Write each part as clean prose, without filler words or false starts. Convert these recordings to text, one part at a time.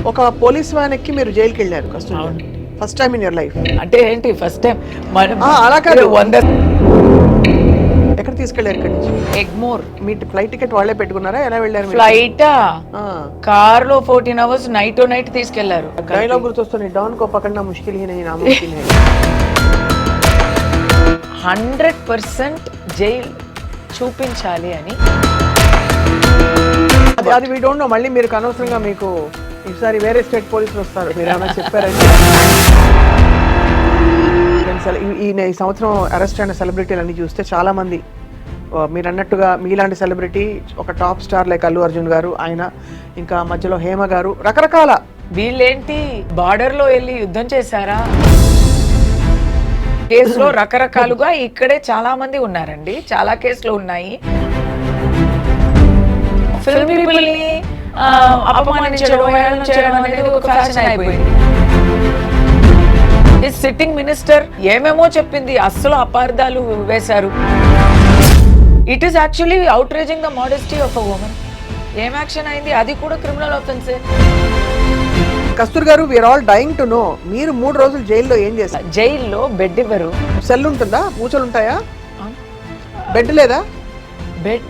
ఒక police van ఎక్కి మీరు జైలుకి వెళ్ళారు కస్తూరి. First time in your life. అంటే ఏంటి ఫస్ట్ టైం అలా కాదు. 100 ఎక్కడ తీసుకెళ్లారు ఇక్కడి నుంచి? ఎగ్మోర్. మీ ఫ్లైట్ టికెట్ వాళ్ళే పెట్టుకున్నారా? ఎలా వెళ్ళారు? ఫ్లైటా? కార్ లో 14 hours నైట్ నైట్ తీసుకెళ్లారు. డైలాగ్ గుర్తొస్తుంది, don co పకడ్నా Mushkil he Nahi నాముమ్కిన్ high. 100% jail చూపించాలి అని. అది వీ డోంట్ నో. మళ్ళీ మీరు అనవసరంగా మీకు ఈసారి వేరే స్టేట్ పోలీసులు వస్తారు, మీరు ఏమైనా చెప్పారంటే. ఈ సంవత్సరం అరెస్ట్ అయిన సెలబ్రిటీలు అన్ని చూస్తే చాలా మంది మీరు అన్నట్టుగా మీలాంటి సెలబ్రిటీ, ఒక top star like Allu Arjun గారు, ఆయన ఇంకా మధ్యలో హేమ గారు, రకరకాల. వీళ్ళేంటి బార్డర్ లో వెళ్ళి యుద్ధం చేశారా? కేసులో రకరకాలుగా ఇక్కడే చాలా మంది ఉన్నారండి, చాలా కేసులు ఉన్నాయి. ఫిల్మ్ పీపుల్ ని అపమానించడం, హేళన చేయడం అనేది ఒక ఫ్యాషన్ అయిపోయింది. సిట్టింగ్ మినిస్టర్ ఏమేమో చెప్పింది, అస్సలు అపార్థాలు వేశారు. It is actually outraging the modesty of a woman. ఏం యాక్షన్ అయింది? అది కూడా క్రిమినల్ ఆఫెన్సే. కస్తూరి గారు, we are all dying to know, మీరు 3 రోజులు జైల్లో ఏం చేశారు? జైల్లో బెడ్ ఇవ్వరు. సెల్ ఉంటుందా? మూచలు ఉంటాయా? బెడ్ లేదా? బెడ్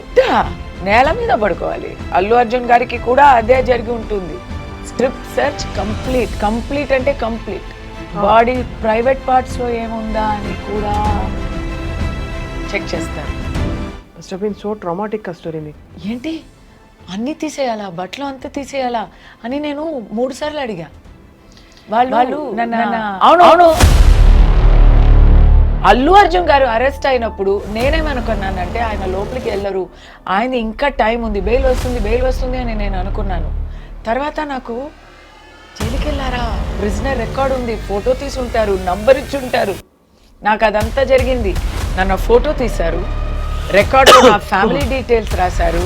నేల మీద పడుకోవాలి. అల్లు అర్జున్ గారికి కూడా అదే జరిగి ఉంటుంది. స్ట్రిప్ సెర్చ్ కంప్లీట్ అంటే కంప్లీట్. బాడీ ప్రైవేట్ పార్ట్స్ లో ఏముందా అని కూడా చెక్ చేస్తారు. సో ట్రామాటిక్ కస్తూరి. ఏంటి అన్ని తీసేయాలా, బట్టలు అంతా తీసేయాలా అని నేను 3 సార్లు అడిగా. వాళ్ళు అవును. అల్లు అర్జున్ గారు అరెస్ట్ అయినప్పుడు నేనేమనుకున్నానంటే ఆయన లోపలికి వెళ్ళరు, ఆయన ఇంకా టైం ఉంది, బెయిల్ వస్తుంది అని నేను అనుకున్నాను. తర్వాత నాకు జైలుకి వెళ్ళారా, ప్రిజనర్ రికార్డ్ ఉంది, ఫోటో తీసి ఉంటారు, నంబర్ ఇచ్చి ఉంటారు. నాకు అదంతా జరిగింది. నన్ను ఫోటో తీశారు, రికార్డు నా ఫ్యామిలీ డీటెయిల్స్ రాశారు,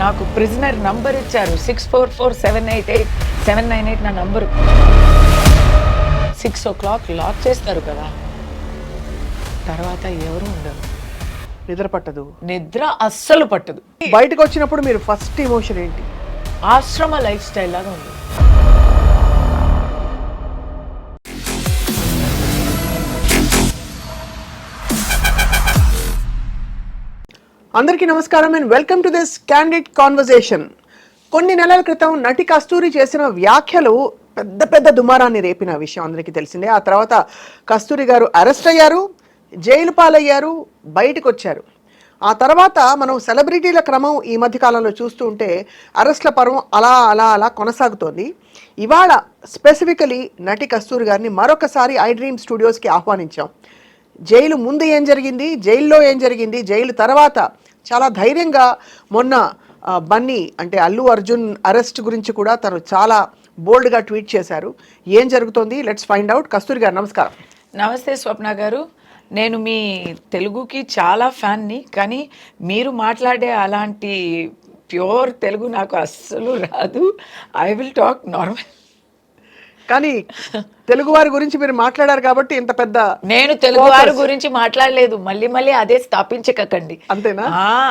నాకు ప్రిజనర్ నంబర్ ఇచ్చారు. 644788 నా నంబరు. 6 o'clock లాక్ చేస్తారు కదా, తర్వాత ఎవరు ఉండరు. నిద్ర అస్సలు పట్టదు. బయటకు వచ్చినప్పుడు మీరు ఫస్ట్ ఎమోషన్ ఏంటి? ఆశ్రమ లైఫ్ స్టైల్ లాగా ఉంది. అందరికీ నమస్కారం and welcome to this candid conversation. కొన్ని నెలల క్రితం నటి కస్తూరి చేసిన వ్యాఖ్యలు పెద్ద దుమారాన్ని రేపిన విషయం అందరికీ తెలిసిందే. ఆ తర్వాత కస్తూరి గారు అరెస్ట్ అయ్యారు, జైలు పాలయ్యారు, బయటకు వచ్చారు. ఆ తర్వాత మనం సెలబ్రిటీల క్రమం ఈ మధ్యకాలంలో చూస్తూ ఉంటే అరెస్ట్ల పర్వం అలా కొనసాగుతోంది. ఇవాళ స్పెసిఫికలీ నటి కస్తూరి గారిని మరొకసారి ఐ డ్రీమ్ స్టూడియోస్కి ఆహ్వానించాం. జైలు ముందు ఏం జరిగింది, జైల్లో ఏం జరిగింది, జైలు తర్వాత చాలా ధైర్యంగా మొన్న బన్నీ అంటే అల్లు అర్జున్ అరెస్ట్ గురించి కూడా తను చాలా బోల్డ్గా ట్వీట్ చేశారు. ఏం జరుగుతోంది? Let's find out. కస్తూరి గారు నమస్కారం. నమస్తే స్వప్న గారు. నేను మీ తెలుగుకి చాలా ఫ్యాన్ని, కానీ మీరు మాట్లాడే అలాంటి ప్యూర్ తెలుగు నాకు అస్సలు రాదు. I will talk normal. కానీ తెలుగు వారి గురించి మీరు మాట్లాడారు కాబట్టి ఇంత పెద్ద. నేను తెలుగు వారి గురించి మాట్లాడలేదు, మళ్ళీ అదే స్థాపించకండి. అంతేనా?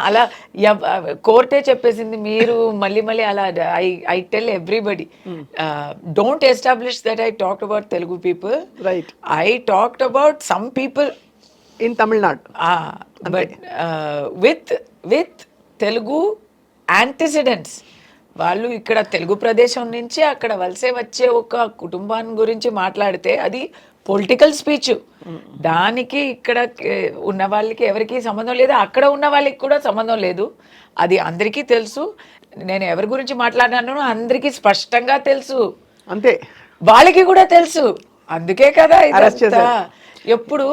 అలా కోర్టే చెప్పేసింది, మీరు మళ్ళీ అలా. I tell everybody, don't establish that I talked about Telugu people. Right. I talked about some people in Tamil Nadu, but with Telugu antecedents. వాళ్ళు ఇక్కడ తెలుగు ప్రదేశం నుంచి అక్కడ వలసే వచ్చే ఒక కుటుంబాన్ని గురించి మాట్లాడితే అది పొలిటికల్ స్పీచ్. దానికి ఇక్కడ ఉన్న వాళ్ళకి ఎవరికి సంబంధం లేదు, అక్కడ ఉన్న వాళ్ళకి కూడా సంబంధం లేదు. అది అందరికీ తెలుసు. నేను ఎవరి గురించి మాట్లాడినానో అందరికీ స్పష్టంగా తెలుసు, అంతే. వాళ్ళకి కూడా తెలుసు. అందుకే కదా ఎప్పుడు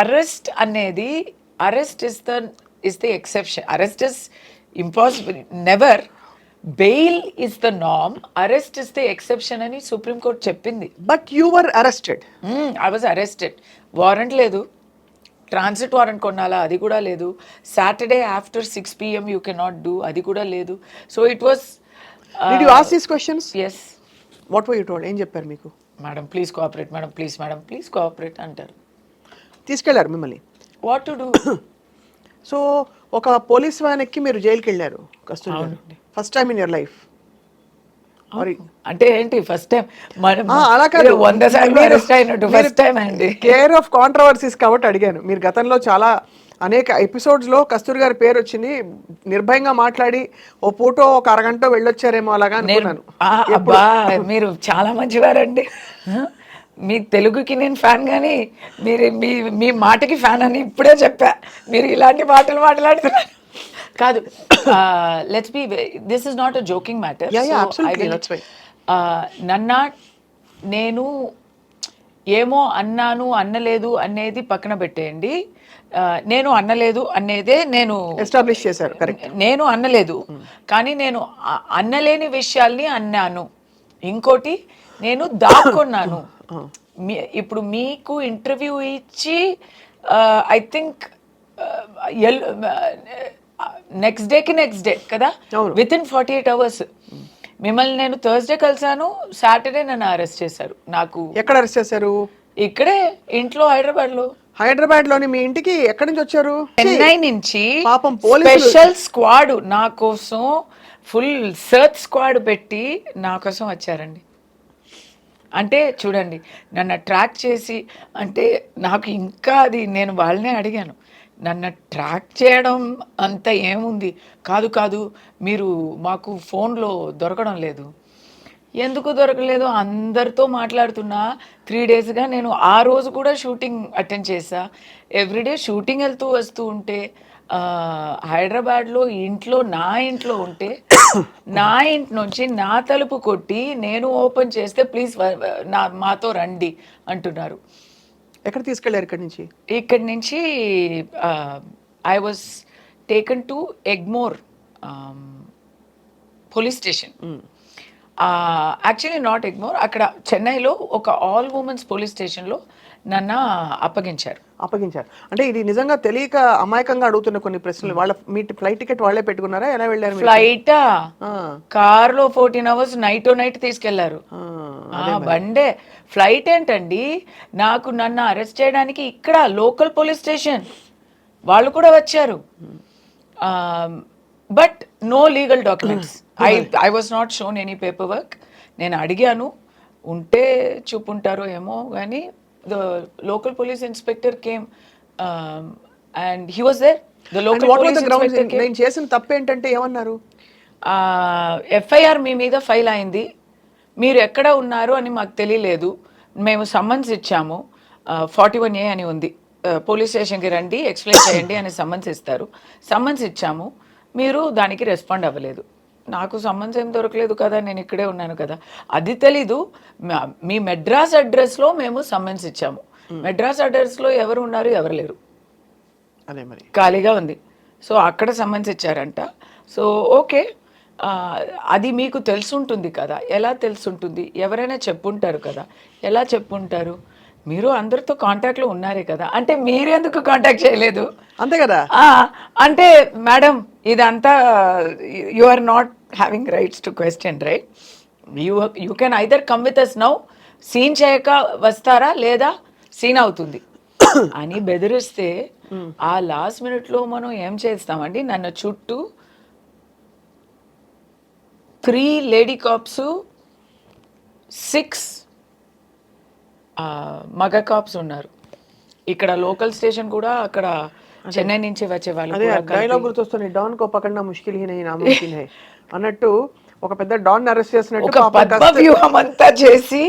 అరెస్ట్ అనేది, arrest is the exception. Arrest is impossible, never. Bail is the norm, arrest is the exception అని సుప్రీం కోర్ట్ చెప్పింది. But you were arrested. I was arrested. Warrant లేదు, ట్రాన్సిట్ వారెంట్ కొనాలా అది కూడా లేదు, Saturday after 6 PM you cannot do అది కూడా లేదు. So it was. Did you ask these questions? Yes. What were you told? ఏం చెప్పారు మీకు? Madam please cooperate, madam please cooperate అంటారు. తీసుకెళ్లారు మిమ్మల్ని. What to do? సో ఒక పోలీస్ వ్యాన్ ఎక్కి మీరు జైలుకి వెళ్ళారు కస్తూరి. First time in your life. అంటే ఏంటి ఫస్ట్ టైం అలా కాదు 100 సార్లు అరెస్ట్ అయినట్టు ఫస్ట్ టైం అండి. కేర్ ఆఫ్ కాంట్రవర్సీస్ కాబట్టి అడిగాను. మీరు గతంలో చాలా అనేక ఎపిసోడ్స్ లో కస్తూరి గారి పేరు వచ్చింది, నిర్భయంగా మాట్లాడి ఓ పూటో ఒక అరగంట వెళ్ళొచ్చారేమో అలాగా అనుకున్నాను. అబ్బా మీరు చాలా మంచివారండి. మీ తెలుగుకి నేను ఫ్యాన్, కానీ మీరు మీ మాటకి ఫ్యాన్ అని ఇప్పుడే చెప్పా. మీరు ఇలాంటి మాటలు మాట్లాడుతున్నారు కాదు. Let's be, this is not a joking matter. నన్న నేను ఏమో అన్నాను అన్నలేదు అనేది పక్కన పెట్టేయండి. నేను అన్నలేదు అనేదే నేను ఎస్టాబ్లిష్ చేశారు. కరెక్ట్, నేను అన్నలేదు, కానీ నేను అన్నలేని విషయాల్ని అన్నాను. ఇంకోటి, నేను దాక్కున్నాను. ఇప్పుడు మీకు ఇంటర్వ్యూ ఇచ్చి ఐ థింక్ నెక్స్ట్ డే కదా, విత్ ఇన్ 48 hours మిమ్మల్ని నేను థర్స్డే కలిసాను, సాటర్డే నన్ను అరెస్ట్ చేశారు. నాకు ఎక్కడ అరెస్ట్ చేశారు? ఇక్కడే ఇంట్లో, హైదరాబాద్ లోని మీ ఇంటికి ఎక్కడి నుంచి వచ్చారు? చెన్నై నుంచి పాపం స్పెషల్ స్క్వాడ్ నా కోసం, ఫుల్ సర్చ్ స్క్వాడ్ పెట్టి నా కోసం వచ్చారండి. అంటే చూడండి, నన్ను ట్రాక్ చేసి, అంటే నాకు ఇంకా అది, నేను వాళ్ళనే అడిగాను, నన్ను ట్రాక్ చేయడం అంత ఏముంది, కాదు మీరు మాకు ఫోన్లో దొరకడం లేదు. ఎందుకు దొరకలేదు? అందరితో మాట్లాడుతున్నా 3 daysగా. నేను ఆ రోజు కూడా షూటింగ్ అటెండ్ చేసా. ఎవ్రీడే షూటింగ్ వెళ్తూ వస్తూ ఉంటే, హైదరాబాద్లో నా ఇంట్లో ఉంటే, నా ఇంటి నుంచి నా తలుపు కొట్టి నేను ఓపెన్ చేస్తే ప్లీజ్ మాతో రండి అంటున్నారు. ఎక్కడ తీసుకెళ్లారు? ఇక్కడి నుంచి I was taken to Egmore police station. Actually not Egmore, అక్కడ చెన్నైలో ఒక ఆల్ ఉమెన్స్ పోలీస్ స్టేషన్లో నన్ను అప్పగించారు. అంటే ఇది నిజంగా తెలియక అమాయకంగా అడుగుతున్న కొన్ని ప్రశ్నలు. వాళ్ళ మీ ఫ్లైట్ టికెట్ వాళ్ళే పెట్టుకున్నారా? ఎలా వెళ్ళారు? ఫ్లైటా? కార్లో 14 hours నైట్ తీసుకెళ్లారు. బండే. ఫ్లైట్ ఏంటండి? నన్ను అరెస్ట్ చేయడానికి ఇక్కడ లోకల్ పోలీస్ స్టేషన్ వాళ్ళు కూడా వచ్చారు. But no legal documents. I was not shown any paperwork. నేను అడిగాను, ఉంటే చూపుంటారో ఏమో, కానీ the local police inspector came and he was there. The local police inspector came. నేను చేసిన తప్పు ఏంటంటే ఏమన్నారు? ఎఫ్ఐఆర్ మీ మీద ఫైల్ అయింది, మీరు ఎక్కడ ఉన్నారు అని మాకు తెలియలేదు, మేము సమ్మన్స్ ఇచ్చాము, 41A అని ఉంది, పోలీస్ స్టేషన్కి రండి ఎక్స్ప్లెయిన్ చేయండి అని సమ్మన్స్ ఇస్తారు. సమ్మన్స్ ఇచ్చాము, మీరు దానికి రెస్పాండ్ అవ్వలేదు. నాకు సమ్మన్స్ ఏం దొరకలేదు కదా, నేను ఇక్కడే ఉన్నాను కదా, అది తెలీదు. మీ మెడ్రాస్ అడ్రస్లో మేము సమ్మన్స్ ఇచ్చాము. మెడ్రాస్ అడ్రస్లో ఎవరు ఉన్నారు, ఎవరు లేరు, అదే మరి ఖాళీగా ఉంది. సో అక్కడ సమ్మన్స్ ఇచ్చారంట. సో ఓకే, అది మీకు తెలుసుంటుంది కదా. ఎలా తెలుసుంటుంది? ఎవరైనా చెప్పుంటారు కదా. ఎలా చెప్పుంటారు? మీరు అందరితో కాంటాక్ట్లో ఉన్నారే కదా, అంటే మీరు ఎందుకు కాంటాక్ట్ చేయలేదు? అంతే కదా. అంటే మేడం, ఇదంతా you are not having rights to question, right? You can either come with us now, scene చేయక వస్తారా, లేదా సీన్ అవుతుంది అని బెదిరిస్తే, ఆ లాస్ట్ మినిట్లో మనం ఏం చేస్తామండి? నన్ను చుట్టూ 3 లేడీ కాప్స్, 6 మగ కాప్స్ ఉన్నారు. ఇక్కడ లోకల్ స్టేషన్ కూడా, అక్కడ చెన్నై నుంచి వచ్చే వాళ్ళు. డైలాగ్ గుర్తొస్తుంది, don co పకడ్నా Mushkil he Nahi నాముమ్కిన్ high అన్నట్టు. ఒక పెద్ద డాన్ అరెస్ట్ చేసినట్టు ఒక పద్మ వ్యూహం అంతా చేసి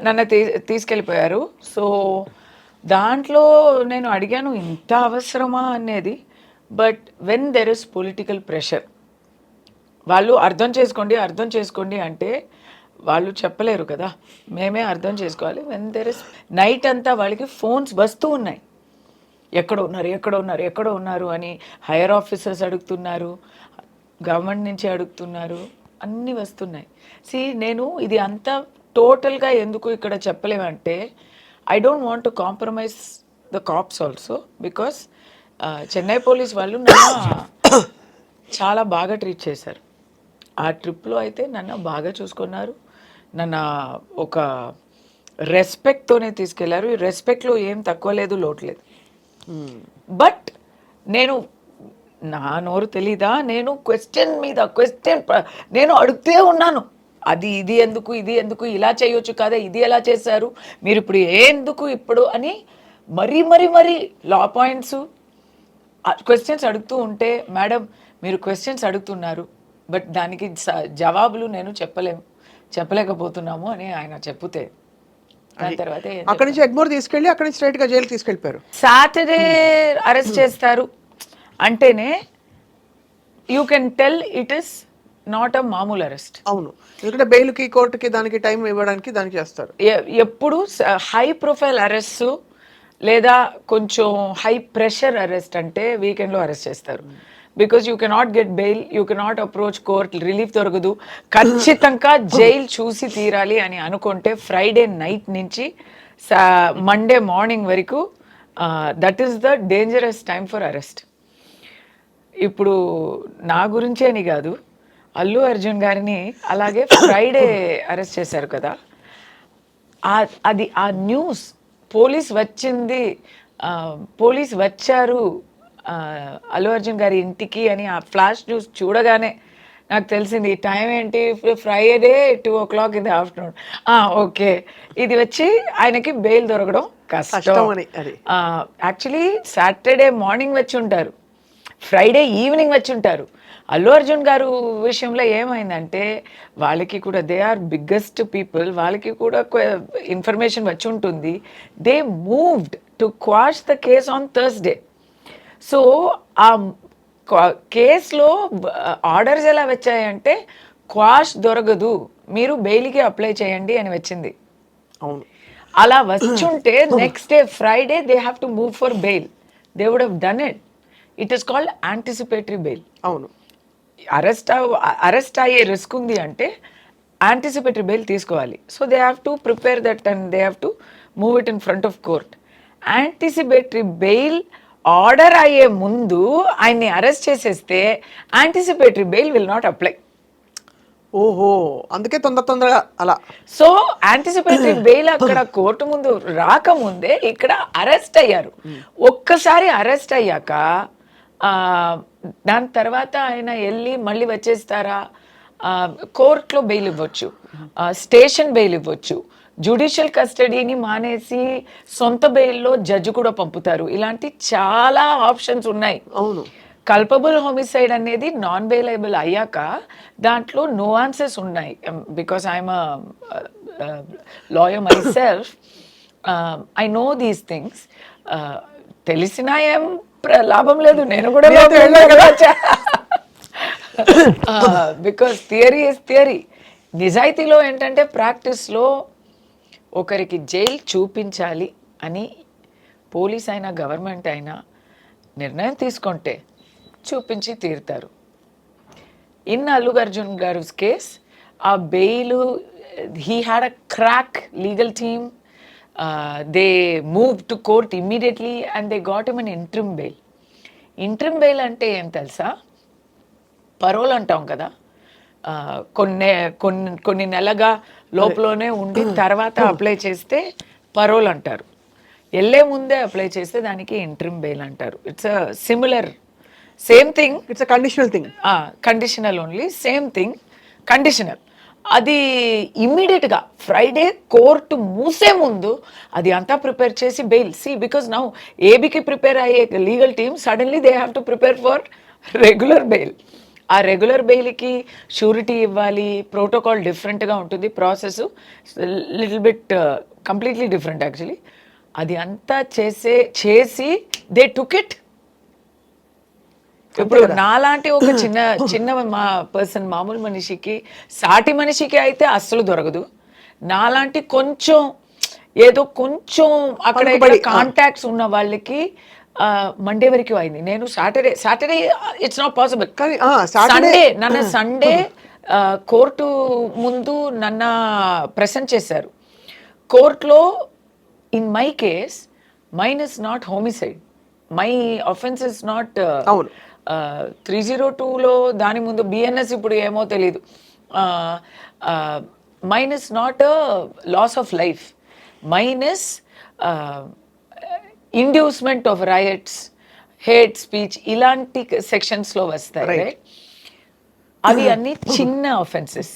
నన్ను తీసుకెళ్ళిపోయారు. సో దాంట్లో నేను అడిగాను, ఇంత అవసరమా అనేది. But when there is political pressure, వాళ్ళు అర్థం చేసుకోండి అంటే వాళ్ళు చెప్పలేరు కదా, మేమే అర్థం చేసుకోవాలి. వెన్ దెర్ ఇస్, నైట్ అంతా వాళ్ళకి ఫోన్స్ వస్తూ ఉన్నాయి, ఎక్కడ ఉన్నారు అని. హైయర్ ఆఫీసర్స్ అడుగుతున్నారు, గవర్నమెంట్ నుంచి అడుగుతున్నారు, అన్నీ వస్తున్నాయి. నేను ఇది అంతా టోటల్గా ఎందుకు ఇక్కడ చెప్పలేమంటే, I don't want to compromise the cops also, because Chennai police వాళ్ళు నన్ను చాలా బాగా ట్రీట్ చేశారు. ఆ ట్రిప్లో అయితే నన్ను బాగా చూసుకున్నారు, నన్ను ఒక రెస్పెక్ట్తోనే తీసుకెళ్లారు. ఈ రెస్పెక్ట్లో ఏం తక్కువ లేదు, లోటు లేదు. బట్ నా నోరు తెలీదా? నేను క్వశ్చన్ మీద క్వశ్చన్ నేను అడుగుతూ ఉన్నాను. అది ఇది ఎందుకు ఇది ఎందుకు ఇలా చేయొచ్చు కదా ఇది ఎలా చేశారు మీరు ఇప్పుడు ఎందుకు ఇప్పుడు అని మరీ మరీ మరీ లా పాయింట్స్ క్వశ్చన్స్ అడుగుతూ ఉంటే మేడం మీరు క్వశ్చన్స్ అడుగుతున్నారు బట్ దానికి జవాబులు నేను చెప్పలేకపోతున్నాము అని ఆయన చెప్తే దాని తర్వాత అక్కడి నుంచి ఎగ్మోర్ తీసుకెళ్ళి అక్కడి నుంచి స్ట్రైట్ గా జైలు తీసుకెళ్ళిపోయారు. సాటర్డే అరెస్ట్ చేస్తారు అంటేనే you can tell it is not a మామూలు అరెస్ట్. అవును, ఎందుకంటే బెయిల్కి కోర్టుకి దానికి టైం ఇవ్వడానికి దానికి చేస్తారు. ఎప్పుడు హై ప్రొఫైల్ అరెస్ట్ లేదా కొంచెం హై ప్రెషర్ అరెస్ట్ అంటే వీకెండ్లో అరెస్ట్ చేస్తారు. Because you cannot get bail, you cannot approach court, relief దొరకదు, ఖచ్చితంగా జైలు చూసి తీరాలి అని అనుకుంటే ఫ్రైడే నైట్ నుంచి మండే మార్నింగ్ వరకు that is the dangerous time for arrest. ఇప్పుడు నా గురించే అని కాదు, అల్లు అర్జున్ గారిని అలాగే ఫ్రైడే అరెస్ట్ చేశారు కదా, అది ఆ న్యూస్ పోలీస్ వచ్చింది, పోలీస్ వచ్చారు అల్లు అర్జున్ గారి ఇంటికి అని ఆ ఫ్లాష్ న్యూస్ చూడగానే నాకు తెలిసింది ఈ టైం ఏంటి, Friday 2 o'clock in the afternoon. Okay, ఇది వచ్చి ఆయనకి బెయిల్ దొరకడం కష్టం. యాక్చువల్లీ సాటర్డే మార్నింగ్ వచ్చి ఉంటారు, ఫ్రైడే ఈవినింగ్ వచ్చి ఉంటారు. అల్లు అర్జున్ గారు విషయంలో ఏమైందంటే వాళ్ళకి కూడా దే ఆర్ బిగ్గెస్ట్ పీపుల్, వాళ్ళకి కూడా ఇన్ఫర్మేషన్ వచ్చి ఉంటుంది. They moved to quash the case on Thursday. So ఆ కేసులో ఆర్డర్స్ ఎలా వచ్చాయంటే క్వాష్ దొరకదు, మీరు బెయిల్కి అప్లై చేయండి అని వచ్చింది. అవును, అలా వచ్చుంటే next day Friday they have to move for bail, they would have done it. It is called anticipatory bail. అవును, అరెస్ట్ అయ్యే రిస్క్ ఉంది అంటే యాంటిసిపేటరీ బెయిల్ తీసుకోవాలి. So they have to prepare that and they have to move it in front of court. Anticipatory bail order అయ్యే ముందు ఆయన్ని arrest చేసేస్తే anticipatory bail will not apply. ఓహో, అందుకే తొందరగా అలా. సో యాంటిసిపేటరీ బెయిల్ అక్కడ కోర్టు ముందు రాకముందే ఇక్కడ అరెస్ట్ అయ్యారు. ఒక్కసారి అరెస్ట్ అయ్యాక దాని తర్వాత ఆయన వెళ్ళి మళ్ళీ వచ్చేస్తారా, కోర్టులో బెయిల్ ఇవ్వచ్చు, స్టేషన్ బెయిల్ ఇవ్వచ్చు, జ్యుడిషియల్ కస్టడీని మానేసి సొంత బెయిల్లో జడ్జి కూడా పంపుతారు. ఇలాంటి చాలా ఆప్షన్స్ ఉన్నాయి. అవును, కల్పబుల్ హోమిసైడ్ అనేది నాన్ బెయిలబుల్ అయ్యాక దాంట్లో nuances ఉన్నాయి. Because I'm lawyer my self, I know these things. తెలిసినా ఏం లాభం లేదు, నేను కూడా బికాస్ థియరీ ఇస్ థియరీ. నిజాయితీలో ఏంటంటే ప్రాక్టీస్లో ఒకరికి జైలు చూపించాలి అని పోలీస్ అయినా గవర్నమెంట్ అయినా నిర్ణయం తీసుకుంటే చూపించి తీరుతారు. ఇన్ అల్లు అర్జున్ గారు కేస్ ఆ bail, he had a crack legal team, they move to court immediately and they got him an interim bail. Interim bail అంటే ఏం తెలుసా, పరోల్ అంటాం కదా, కొన్ని నెలగా లోపలనే ఉండి తర్వాత అప్లై చేస్తే పరోల్ అంటారు. వెళ్ళే ముందే అప్లై చేస్తే దానికి ఇంట్రిమ్ బెయిల్ అంటారు. It's a similar, same thing, it's a conditional thing. Conditional only, same thing, conditional. అది ఇమ్మీడియట్గా ఫ్రైడే కోర్టు మూసే ముందు అది అంతా ప్రిపేర్ చేసి బెయిల్. బికాస్ నౌ ఏబీకి ప్రిపేర్ అయ్యే legal team suddenly they have to prepare for regular bail. ఆ regular బెయిల్కి surety ఇవ్వాలి, ప్రోటోకాల్ డిఫరెంట్గా ఉంటుంది, process little bit completely different actually. అది అంతా చేసి దే టుక్ ఇట్. ఇప్పుడు నాలాంటి ఒక చిన్న మా పర్సన్, మామూలు మనిషికి, సాటి మనిషికి అయితే అస్సలు దొరకదు. నాలాంటి కొంచెం ఏదో కొంచెం అక్కడ కాంటాక్ట్స్ ఉన్న వాళ్ళకి మండే వరకు అయింది. నేను Saturday it's not possible. Sunday court ముందు నన్ను ప్రెసెంట్ చేశారు కోర్టులో. In my case mine is not homicide, my offence is not 302లో దాని ముందు బిఎన్ఎస్, ఇప్పుడు ఏమో తెలీదు. Mine is not loss of life, mine is inducement of riots, hate speech, ఇలాంటి సెక్షన్స్లో వస్తాయి. అవి అన్ని చిన్న offences.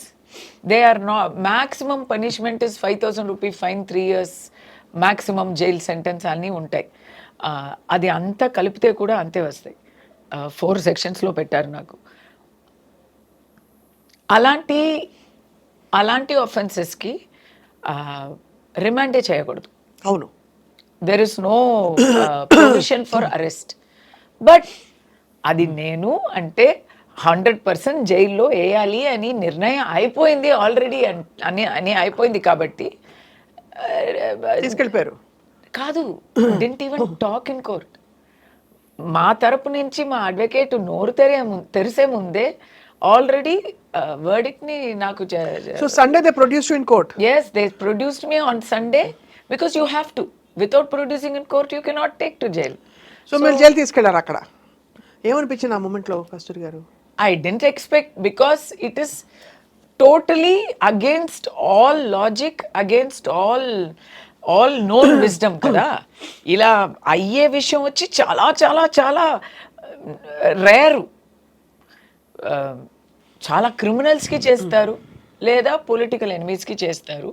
They are not, maximum punishment is 5,000 rupee fine, 3 years maximum jail sentence అన్నీ ఉంటాయి. అది అంతా కలిపితే కూడా అంతే వస్తాయి. 4 సెక్షన్స్లో పెట్టారు నాకు. అలాంటి అలాంటి ఒఫెన్సెస్కి రిమాండే చేయకూడదు. అవును. There is no provision for arrest. But అది నేను అంటే 100% జైల్లో వేయాలి అని నిర్ణయం అయిపోయింది ఆల్రెడీ అని అయిపోయింది కాబట్టి తీసుకెళ్ళిపోయారు. కాదు, didn't even talk in court. మా తరపు నుంచి మా అడ్వకేట్ నోరు తెరిసే ముందే ఆల్రెడీ వర్డిక్ట్ ని నాకు so Sunday they produced in court. yes, they produced me on Sunday because you have to, without producing in court you cannot take to jail. So మీరు jail తీసుకెళ్లారు. అక్కడ ఏమనిపించింది ఆ మూమెంట్లో కస్తూరి గారు? I didn't expect, because it is totally against all logic, against all known wisdom కదా. ఇలా అయ్యే విషయం వచ్చి చాలా చాలా చాలా రేరు. చాలా క్రిమినల్స్కి చేస్తారు లేదా పొలిటికల్ ఎనిమీస్కి చేస్తారు.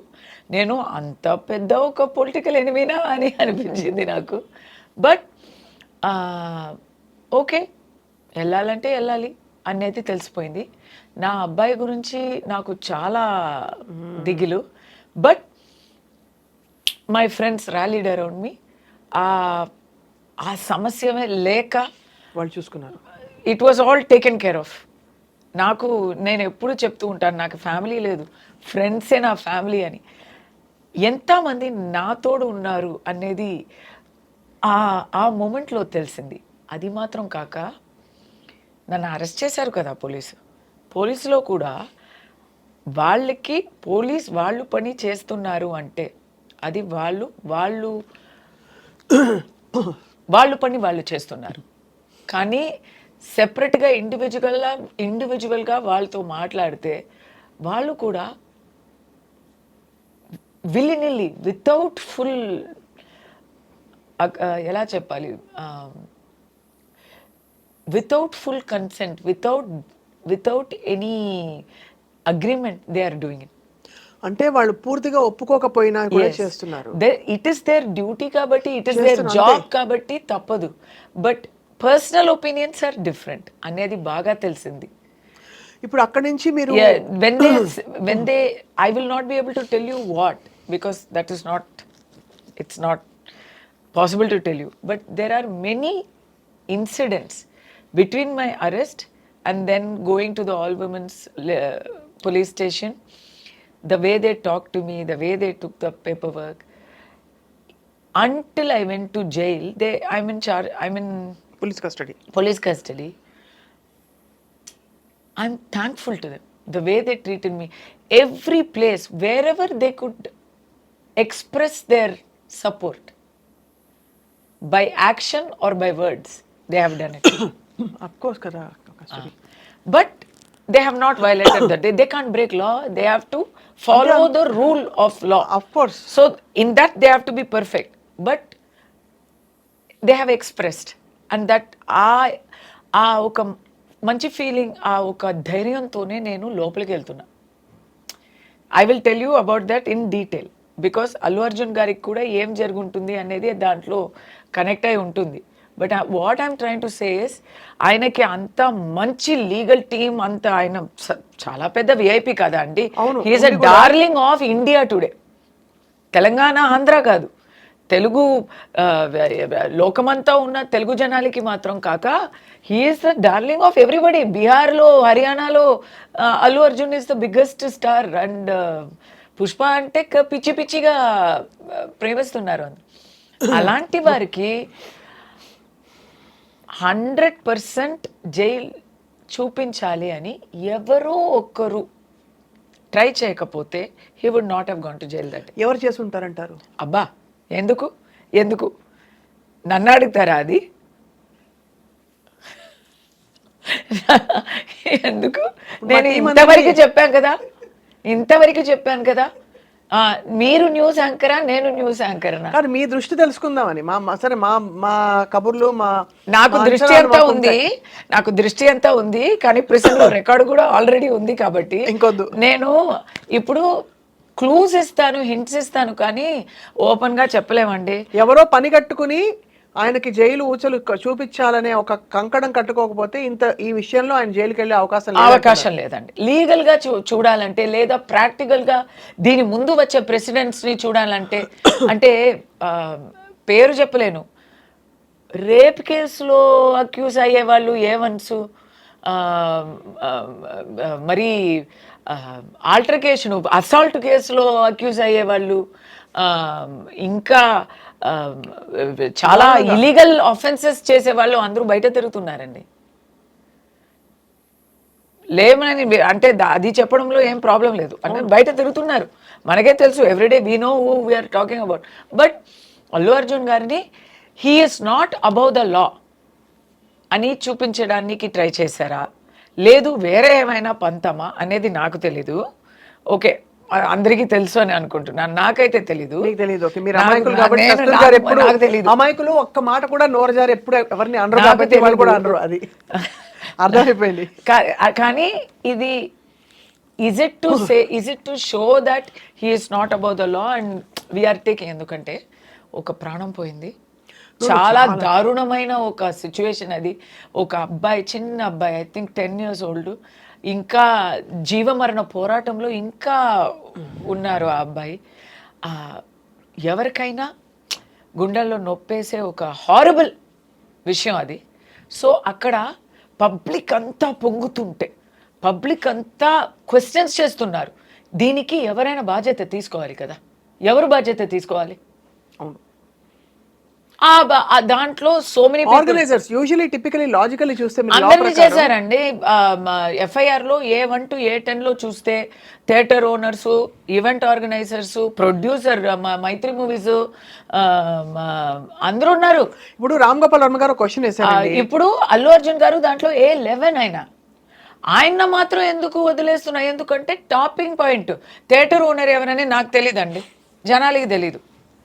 నేను అంత పెద్ద ఒక పొలిటికల్ ఎనిమీనా అని అనిపించింది నాకు. బట్ ఓకే, వెళ్ళాలంటే వెళ్ళాలి అనేది తెలిసిపోయింది. నా అబ్బాయి గురించి నాకు చాలా దిగులు. But my friends rallied around me. ఆ సమస్యమే లేక వాళ్ళు చూసుకున్నారు. It was all taken care of. నేను ఎప్పుడు చెప్తూ ఉంటాను, నాకు ఫ్యామిలీ లేదు, ఫ్రెండ్సే నా ఫ్యామిలీ అని. ఎంతమంది నాతోడు ఉన్నారు అనేది ఆ మూమెంట్లో తెలిసింది. అది మాత్రం కాక నన్ను అరెస్ట్ చేశారు కదా పోలీసులో కూడా వాళ్ళకి వాళ్ళు పని చేస్తున్నారు అంటే అది వాళ్ళు పని వాళ్ళు చేస్తున్నారు. కానీ సెపరేట్గా ఇండివిజువల్గా వాళ్ళతో మాట్లాడితే వాళ్ళు కూడా విల్లినిల్లి వితౌట్ ఫుల్, ఎలా చెప్పాలి, without full consent, without any agreement they are doing it. అంటే వాళ్ళు పూర్తిగా ఒప్పుకోకపోయినా కూడా చేస్తున్నారు. ఇట్ ఈస్ దేర్ డ్యూటీ కాబట్టి, ఇట్ ఈస్ దేర్ జాబ్ కాబట్టి తప్పదు. But personal opinions are different అనేది బాగా తెలిసింది. ఇప్పుడు అక్కడి నుంచి మీరు when they I will not be able to tell you what, because it's not possible to tell you, but there are many incidents between my arrest and then going to the all women's police station, the way they talked to me, the way they took the paperwork, until I went to jail. I'm in police custody. I'm thankful to them, the way they treated me. Every place, wherever they could express their support, by action or by words, they have done it. Of course, kada Kasturi. But they have not violated that. They can't break law. They have to follow the rule of law. Of course. So in that they have to be perfect. But they have expressed, and that ఒక మంచి feeling, ఆ ఒక ధైర్యంతోనే నేను లోపలికి వెళ్తున్నా. I will tell you about that in detail, because Allu Arjun గారికి కూడా ఏం జరుగుంటుంది అనేది దాంట్లో కనెక్ట్ అయి ఉంటుంది. But what I'm trying to say is, ఆయనకి అంత మంచి లీగల్ టీమ్, అంత ఆయన చాలా పెద్ద విఐపి కదా అండి. He is a darling of India today. Telangana, Andhra కాదు, తెలుగు లోకమంతా ఉన్న తెలుగు జనాలకి మాత్రం కాక he is the darling of everybody. బీహార్లో, హర్యానాలో Allu Arjun is the biggest star. And Pushpa అంటే పిచ్చి పిచ్చిగా ప్రేమిస్తున్నారు. అలాంటి వారికి 100% జైల్ చూపించాలి అని ఎవరో ఒక్కరు ట్రై చేయకపోతే he would not have gone to jail. That ఎవరు చేసి ఉంటారంటారు? అబ్బా, ఎందుకు నన్ను అడుగుతారా అది? ఎందుకు? నేను ఇంతవరకు చెప్పాను కదా, మీరు న్యూస్ యాంకరా, నేను న్యూస్ యాంకర్నా? కానీ మీ దృష్టి తెలుసుకుందామని సరే మా మా కబుర్లు మా నాకు మా దృష్టి అంచనాలు అంతా మాకు ఉంది, ఉంటాయి. నాకు దృష్టి అంతా ఉంది, కానీ ప్రిసన్ లో రికార్డు కూడా ఆల్రెడీ ఉంది కాబట్టి ఇంకొద్దు. నేను ఇప్పుడు క్లూస్ ఇస్తాను, హింట్స్ ఇస్తాను, కానీ ఓపెన్ గా చెప్పలేమండి. ఎవరో పని కట్టుకుని ఆయనకి జైలు ఊచలు చూపించాలనే ఒక కంకణం కట్టుకోకపోతే ఈ విషయంలో ఆయన జైలుకి వెళ్ళే అవకాశం లేదు. అవకాశం లేదండి. లీగల్ గా చూడాలంటే, లేదా ప్రాక్టికల్ గా దీని ముందు వచ్చే ప్రెసిడెంట్స్ ని చూడాలంటే, అంటే పేరు చెప్పలేను, రేప్ కేసులో అక్యూజ్ అయ్యే వాళ్ళు ఏవన్స్, మరి ఆల్టర్కేషన్ అసాల్ట్ కేసులో అక్యూజ్ అయ్యే వాళ్ళు, ఇంకా చాలా ఇలీగల్ ఆఫెన్సెస్ చేసే వాళ్ళు అందరూ బయట తిరుగుతున్నారండి. లేమని అంటే అది చెప్పడంలో ఏం ప్రాబ్లం లేదు, అంటే బయట తిరుగుతున్నారు, మనకే తెలుసు, everyday we know who we're talking about. But Allu Arjun గారిని he is not above the law అని చూపించడానికి ట్రై చేశారా, లేదు వేరే ఏమైనా పంతమా అనేది నాకు తెలీదు. ఓకే, అందరికీ తెలుసు అని అనుకుంటున్నాను, నాకైతే తెలీదు. మీకు తెలియదు. ఓకే, మీరు అమాయకులు కాబట్టి కస్తూరి గారు ఎప్పుడు అమాయకులు, ఒక్క మాట కూడా నోరు జారి ఎప్పుడు ఎవరిని అనరు కాబట్టి వాళ్ళు కూడా అనరు, అది అర్థమైపోయింది. కానీ ఇది is it to show that he is not above the law and we are taking, ఎందుకంటే ఒక ప్రాణం పోయింది, చాలా దారుణమైన ఒక సిచ్యువేషన్ అది. ఒక అబ్బాయి, చిన్న అబ్బాయి, ఐ థింక్ 10 years old, ఇంకా జీవమరణ పోరాటంలో ఇంకా ఉన్నారు ఆ అబ్బాయి. ఎవరికైనా గుండెల్లో నొప్పేసే ఒక హారబుల్ విషయం అది. సో అక్కడ పబ్లిక్ అంతా పొంగుతుంటే, పబ్లిక్ అంతా క్వశ్చన్స్ చేస్తున్నారు, దీనికి ఎవరైనా బాధ్యత తీసుకోవాలి కదా. ఎవరు బాధ్యత తీసుకోవాలి? అవును, దాంట్లో so many organisers usually typically logically చూస్తే అందరినీ చేశారండి. ఎఫ్ఐఆర్ లో A1 to A10 లో చూస్తే theatre owners, event organisers, producer Mythri Movies అందరూ ఉన్నారు. ఇప్పుడు రామ్ గోపాల్ వర్మ గారు క్వశ్చన్ వేశారు, ఇప్పుడు అల్లు అర్జున్ గారు దాంట్లో A11 అయినా ఆయన మాత్రం ఎందుకు వదిలేస్తున్నా? ఎందుకంటే టాపింగ్ పాయింట్ థియేటర్ ఓనర్ ఎవరని నాకు తెలియదండి, జనాలకి తెలీదు,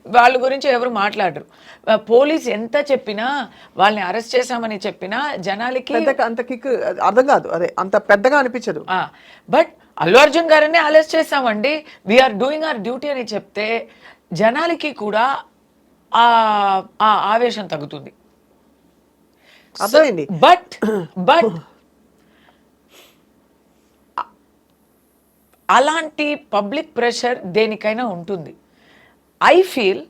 వాళ్ళ గురించి ఎవరు మాట్లాడరు. పోలీస్ ఎంత చెప్పినా, వాళ్ళని అరెస్ట్ చేశామని చెప్పినా జనాలకి అంత కిక్ అర్థం కాదు, అదే అంత పెద్దగా అనిపించదు. బట్ అల్లు అర్జున్ గారిని అరెస్ట్ చేశామండి, వీఆర్ డూయింగ్ అవర్ డ్యూటీ అని చెప్తే జనాలకి కూడా ఆ ఆవేశం తగ్గుతుంది. అర్థమైంది. బట్ అలాంటి పబ్లిక్ ప్రెషర్ దేనికైనా ఉంటుంది. I feel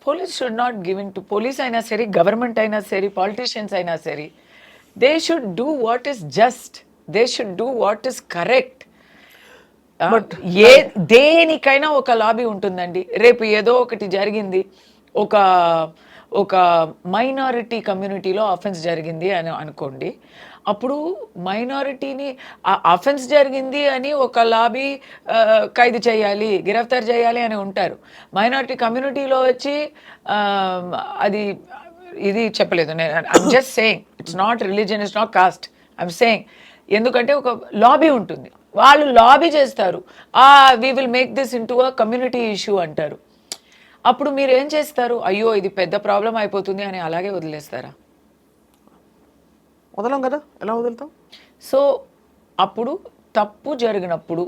police should not give to police అయినా సరే, గవర్నమెంట్ అయినా సరే, పాలిటీషియన్స్ అయినా సరే, they should do what is just, they should do what is correct. దేనికైనా ఒక లాబీ ఉంటుందండి. రేపు ఏదో ఒకటి జరిగింది, ఒక మైనారిటీ కమ్యూనిటీలో అఫెన్స్ జరిగింది అని అనుకోండి, అప్పుడు మైనారిటీని అఫెన్స్ జరిగింది అని ఒక లాబీ ఖైదు చేయాలి, గిరఫ్తార్ చేయాలి అని ఉంటారు. మైనారిటీ కమ్యూనిటీలో వచ్చి అది ఇది చెప్పలేదు. I'm just saying, it's not religion, it's not cost, I'm saying. ఎందుకంటే ఒక లాబీ ఉంటుంది, వాళ్ళు లాబీ చేస్తారు, we will make this into a community issue అంటారు. అప్పుడు మీరు ఏం చేస్తారు? అయ్యో ఇది పెద్ద ప్రాబ్లం అయిపోతుంది అని అలాగే వదిలేస్తారా? వదలం కదా, ఎలా వదులుతాం? సో అప్పుడు తప్పు జరిగినప్పుడు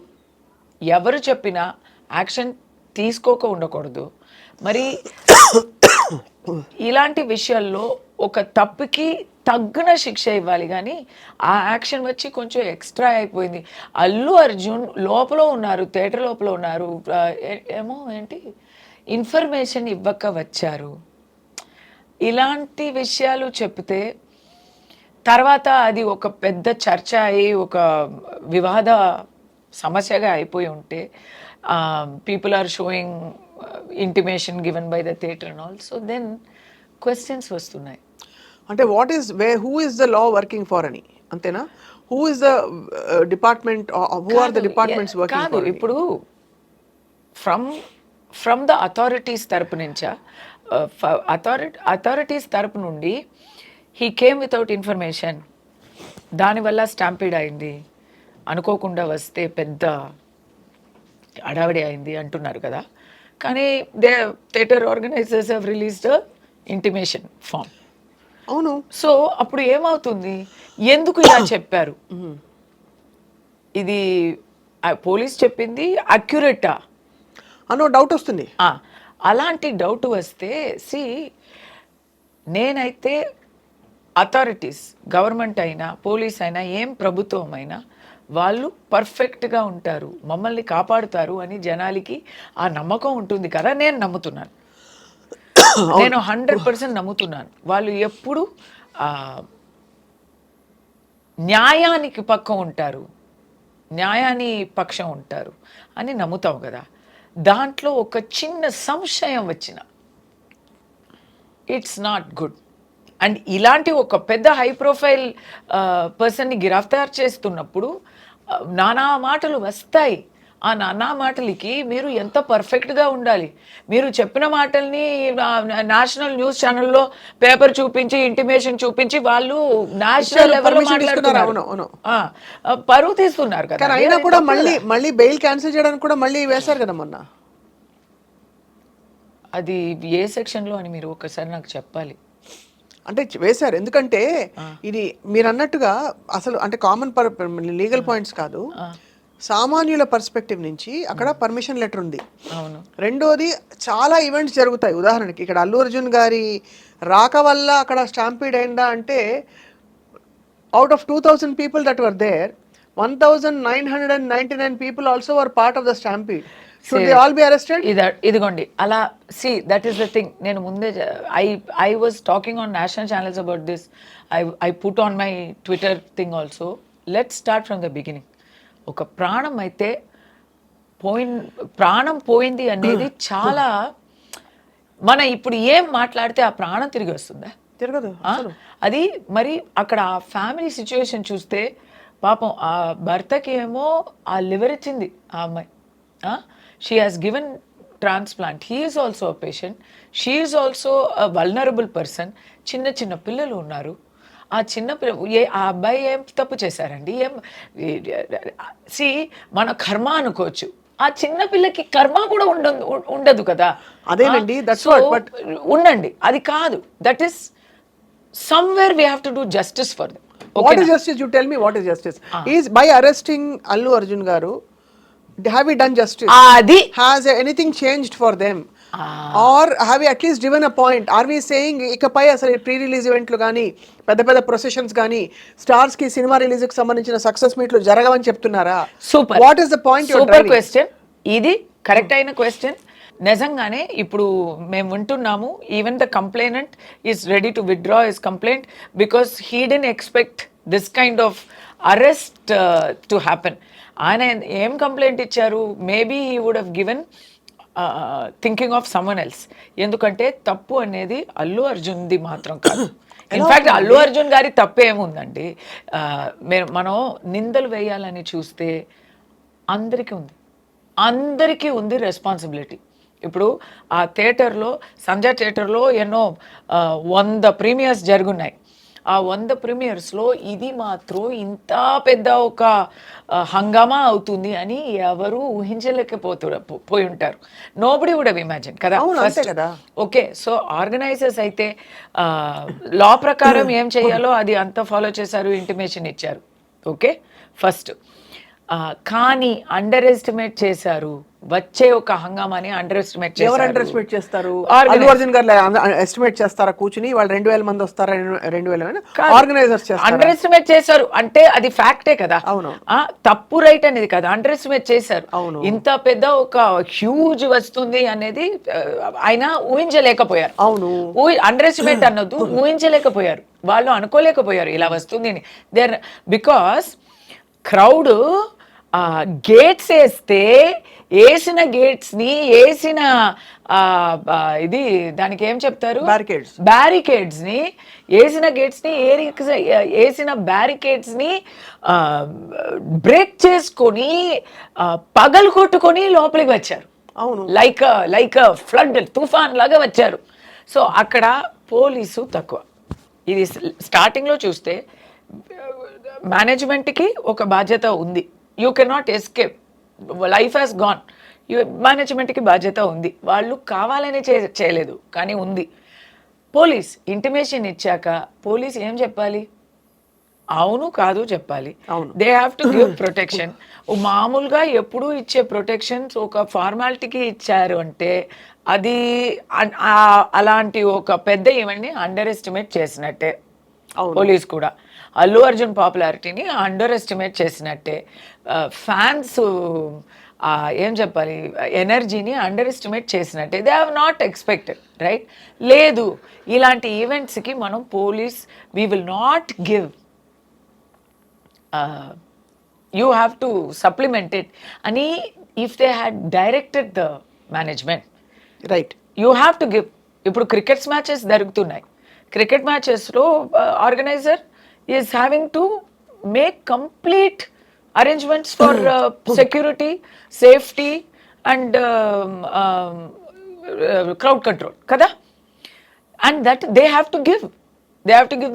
ఎవరు చెప్పినా యాక్షన్ తీసుకోక ఉండకూడదు. మరి ఇలాంటి విషయాల్లో ఒక తప్పుకి తగ్గిన శిక్ష ఇవ్వాలి, కానీ ఆ యాక్షన్ వచ్చి కొంచెం ఎక్స్ట్రా అయిపోయింది. అల్లు అర్జున్ లోపల ఉన్నారు, థియేటర్ లోపల ఉన్నారు, ఏమో ఏంటి ఇన్ఫర్మేషన్ ఇవ్వక వచ్చారు, ఇలాంటి విషయాలు చెప్తే తర్వాత అది ఒక పెద్ద చర్చ అయ్యి ఒక వివాద సమస్యగా అయిపోయి ఉంటే, people are showing intimation given by the theatre and all, so then questions వస్తున్నాయి. అంటే what is who is the law working for అని, అంతేనా? Who is the department, who are the departments working for? ఇప్పుడు from the authorities తరపు నుంచా, authorities తరపు నుండి he came without information, దానివల్ల స్టాంపీడ్ అయింది, అనుకోకుండా వస్తే పెద్ద హడావిడి అయింది అంటున్నారు కదా. కానీ theatre organisers have released intimation form. అవును. సో అప్పుడు ఏమవుతుంది, ఎందుకు ఇలా చెప్పారు, ఇది పోలీస్ చెప్పింది అక్యురేటా అనో డౌట్ వస్తుంది. అలాంటి డౌట్ వస్తే నేనైతే అథారిటీస్, గవర్నమెంట్ అయినా పోలీస్ అయినా ఏం ప్రభుత్వం అయినా వాళ్ళు పర్ఫెక్ట్గా ఉంటారు, మమ్మల్ని కాపాడుతారు అని జనాలకి ఆ నమ్మకం ఉంటుంది కదా. నేను నమ్ముతున్నాను, నేను 100% నమ్ముతున్నాను. వాళ్ళు ఎప్పుడు న్యాయానికి పక్కం ఉంటారు, న్యాయాన్ని పక్షం ఉంటారు అని నమ్ముతావు కదా. దాంట్లో ఒక చిన్న సంశయం వచ్చిన ఇట్స్ నాట్ గుడ్. అండ్ ఇలాంటి ఒక పెద్ద హై ప్రొఫైల్ పర్సన్ని గిరఫ్తార్ చేస్తున్నప్పుడు నానా మాటలు వస్తాయి. ఆ నానా మాటలకి మీరు ఎంత పర్ఫెక్ట్గా ఉండాలి. మీరు చెప్పిన మాటల్ని నేషనల్ న్యూస్ ఛానల్లో పేపర్ చూపించి ఇంటిమేషన్ చూపించి వాళ్ళు నేషనల్ లెవెల్లో మాట్లాడుతున్నారు, పరువు తీస్తున్నారు కదా. అయినా కూడా మళ్ళీ బెయిల్ క్యాన్సిల్ చేయడానికి కూడా మళ్ళీ వేశారు కదా మొన్న. అది ఏ సెక్షన్లో అని మీరు ఒకసారి నాకు చెప్పాలి. అంటే వేశారు, ఎందుకంటే ఇది మీరు అన్నట్టుగా అసలు అంటే కామన్ లీగల్ పాయింట్స్ కాదు, సామాన్యుల పర్స్పెక్టివ్ నుంచి అక్కడ పర్మిషన్ లెటర్ ఉంది. అవును. రెండోది చాలా ఈవెంట్స్ జరుగుతాయి. ఉదాహరణకి ఇక్కడ అల్లు అర్జున్ గారి రాక వల్ల అక్కడ స్టాంపీడ్ అయిందా అంటే out of 2000 people that were there, 1999 people also were part of the stampede. Should they all be arrested? ఇదిగోండి అలా. That is the thing. నేను ముందే I was talking on national channels about this. I put on my Twitter thing also. Let's start from the beginning. ఒక ప్రాణం అయితే ప్రాణం పోయింది అనేది చాలా, మన ఇప్పుడు ఏం మాట్లాడితే ఆ ప్రాణం తిరిగి వస్తుందా? తిరగదు. అది మరి అక్కడ ఆ ఫ్యామిలీ సిచ్యువేషన్ చూస్తే పాపం ఆ భర్తకి ఏమో ఆ లివర్ ఇచ్చింది ఆ అమ్మాయి. She has given transplant. He is also a patient, she is also a vulnerable person. చిన్న చిన్న పిల్లలు ఉన్నారు. ఆ చిన్న ఆ అబ్బాయి ఏం తప్పు చేశారండి? మన కర్మ అనుకోవచ్చు, ఆ చిన్న పిల్లకి కర్మ కూడా ఉండదు కదా. అదేనండి, ఉండండి, అది కాదు. That is somewhere we have to do justice for them. What is justice? You tell me what is justice. Is by arresting Allu Arjun garu, have we done justice? Has anything changed for them? Or have we at least given a point? Are we saying ఇకపై అసలు pre release ఈవెంట్లు కానీ పెద్ద పెద్ద processions కానీ stars కి cinema release కి సంబంధించిన సక్సెస్ మీట్లు జరగవని చెప్తున్నారా? Super. What is the point? Super question. ఇది కరెక్ట్ అయిన క్వశ్చన్. నిజంగానే ఇప్పుడు మేము వింటున్నాము, even the complainant is ready to withdraw his complaint because he didn't expect this kind of arrest to happen. ఆయన ఏం కంప్లైంట్ ఇచ్చారు? Maybe he would have given thinking of someone else. ఎందుకంటే తప్పు అనేది అల్లు అర్జున్ది మాత్రం కాదు. ఇన్ఫ్యాక్ట్ అల్లు అర్జున్ గారి తప్పు ఏముందండి? మనం నిందలు వేయాలని చూస్తే అందరికీ ఉంది రెస్పాన్సిబిలిటీ. ఇప్పుడు ఆ థియేటర్లో, సంజయ్ థియేటర్లో ఎన్నో 100 ప్రీమియర్స్ జరుగున్నాయి. ఆ 100 ప్రీమియర్స్లో ఇది మాత్రం ఇంత పెద్ద ఒక హంగామా అవుతుంది అని ఎవరు పోయి ఉంటారు. నోబడి వుడ్ హావ్ ఇమాజిన్ కదా. ఓకే, సో ఆర్గనైజర్స్ అయితే లా ప్రకారం ఏం చేయాలో అది అంతా ఫాలో చేశారు, ఇంటిమేషన్ ఇచ్చారు. Okay, first. కానీ అండర్ ఎస్టిమేట్ చేశారు. వచ్చే ఒక హంగామాని అండర్ ఎస్టిమేట్ చేస్తారు. ఎవరు అండర్ ఎస్టిమేట్ చేస్తారు? అల్లు అర్జున్ గారు ఎస్టిమేట్ చేస్తారా కూర్చుని? వాళ్ళు 2000 మంది వస్తారా? 2000 ఆర్గనైజర్స్ అండర్ ఎస్టిమేట్ చేశారు అంటే అది ఫ్యాక్టే కదా. అవును, తప్పు రైట్ అనేది కదా, అండర్ ఎస్టిమేట్ చేశారు. అవును, ఇంత పెద్ద ఒక హ్యూజ్ వస్తుంది అనేది ఆయన ఊహించలేకపోయారు. అవును, అండర్ ఎస్టిమేట్ అన్నది ఊహించలేకపోయారు, వాళ్ళు అనుకోలేకపోయారు ఇలా వస్తుంది అని. దేర్ బికాస్ క్రౌడ్ గేట్స్ వేసిన గేట్స్ని వేసిన ఇది దానికి ఏం చెప్తారు, బ్యారికేడ్స్ని వేసిన బ్యారికేడ్స్ని బ్రేక్ చేసుకొని పగలు కొట్టుకొని లోపలికి వచ్చారు. అవును, లైక్ ఫ్లడ్ తుఫాన్ లాగా వచ్చారు. సో అక్కడ పోలీసు తక్కువ. ఇది స్టార్టింగ్లో చూస్తే మేనేజ్మెంట్కి ఒక బాధ్యత ఉంది. You cannot escape. Life has gone. మేనేజ్మెంట్కి బాధ్యత ఉంది. వాళ్ళు కావాలని చేయలేదు, కానీ ఉంది. పోలీస్ ఇంటిమేషన్ ఇచ్చాక పోలీస్ ఏం చెప్పాలి? అవును కాదు చెప్పాలి. అవును. They have to give protection. మామూలుగా ఎప్పుడు ఇచ్చే ప్రొటెక్షన్స్ ఒక ఫార్మాలిటీకి ఇచ్చారు అంటే అది అలాంటి ఒక పెద్ద ఈవెంట్ని అండర్ ఎస్టిమేట్ చేసినట్టే. పోలీస్ కూడా అల్లు అర్జున్ పాపులారిటీని అండర్ ఎస్టిమేట్ చేసినట్టే. ఫ్యాన్స్ ఏం చెప్పాలి, ఎనర్జీని అండర్ ఎస్టిమేట్ చేసినట్టే. They have not expected, right? లేదు, ఇలాంటి ఈవెంట్స్కి మనం police we will not give, you have to supplement it ani. If they had directed the management, right, you have to give. ఇప్పుడు crickets matches జరుగుతున్నాయి. Cricket మ్యాచెస్లో organiser is having to make complete arrangements for security, safety and crowd control కదా. And that they have to give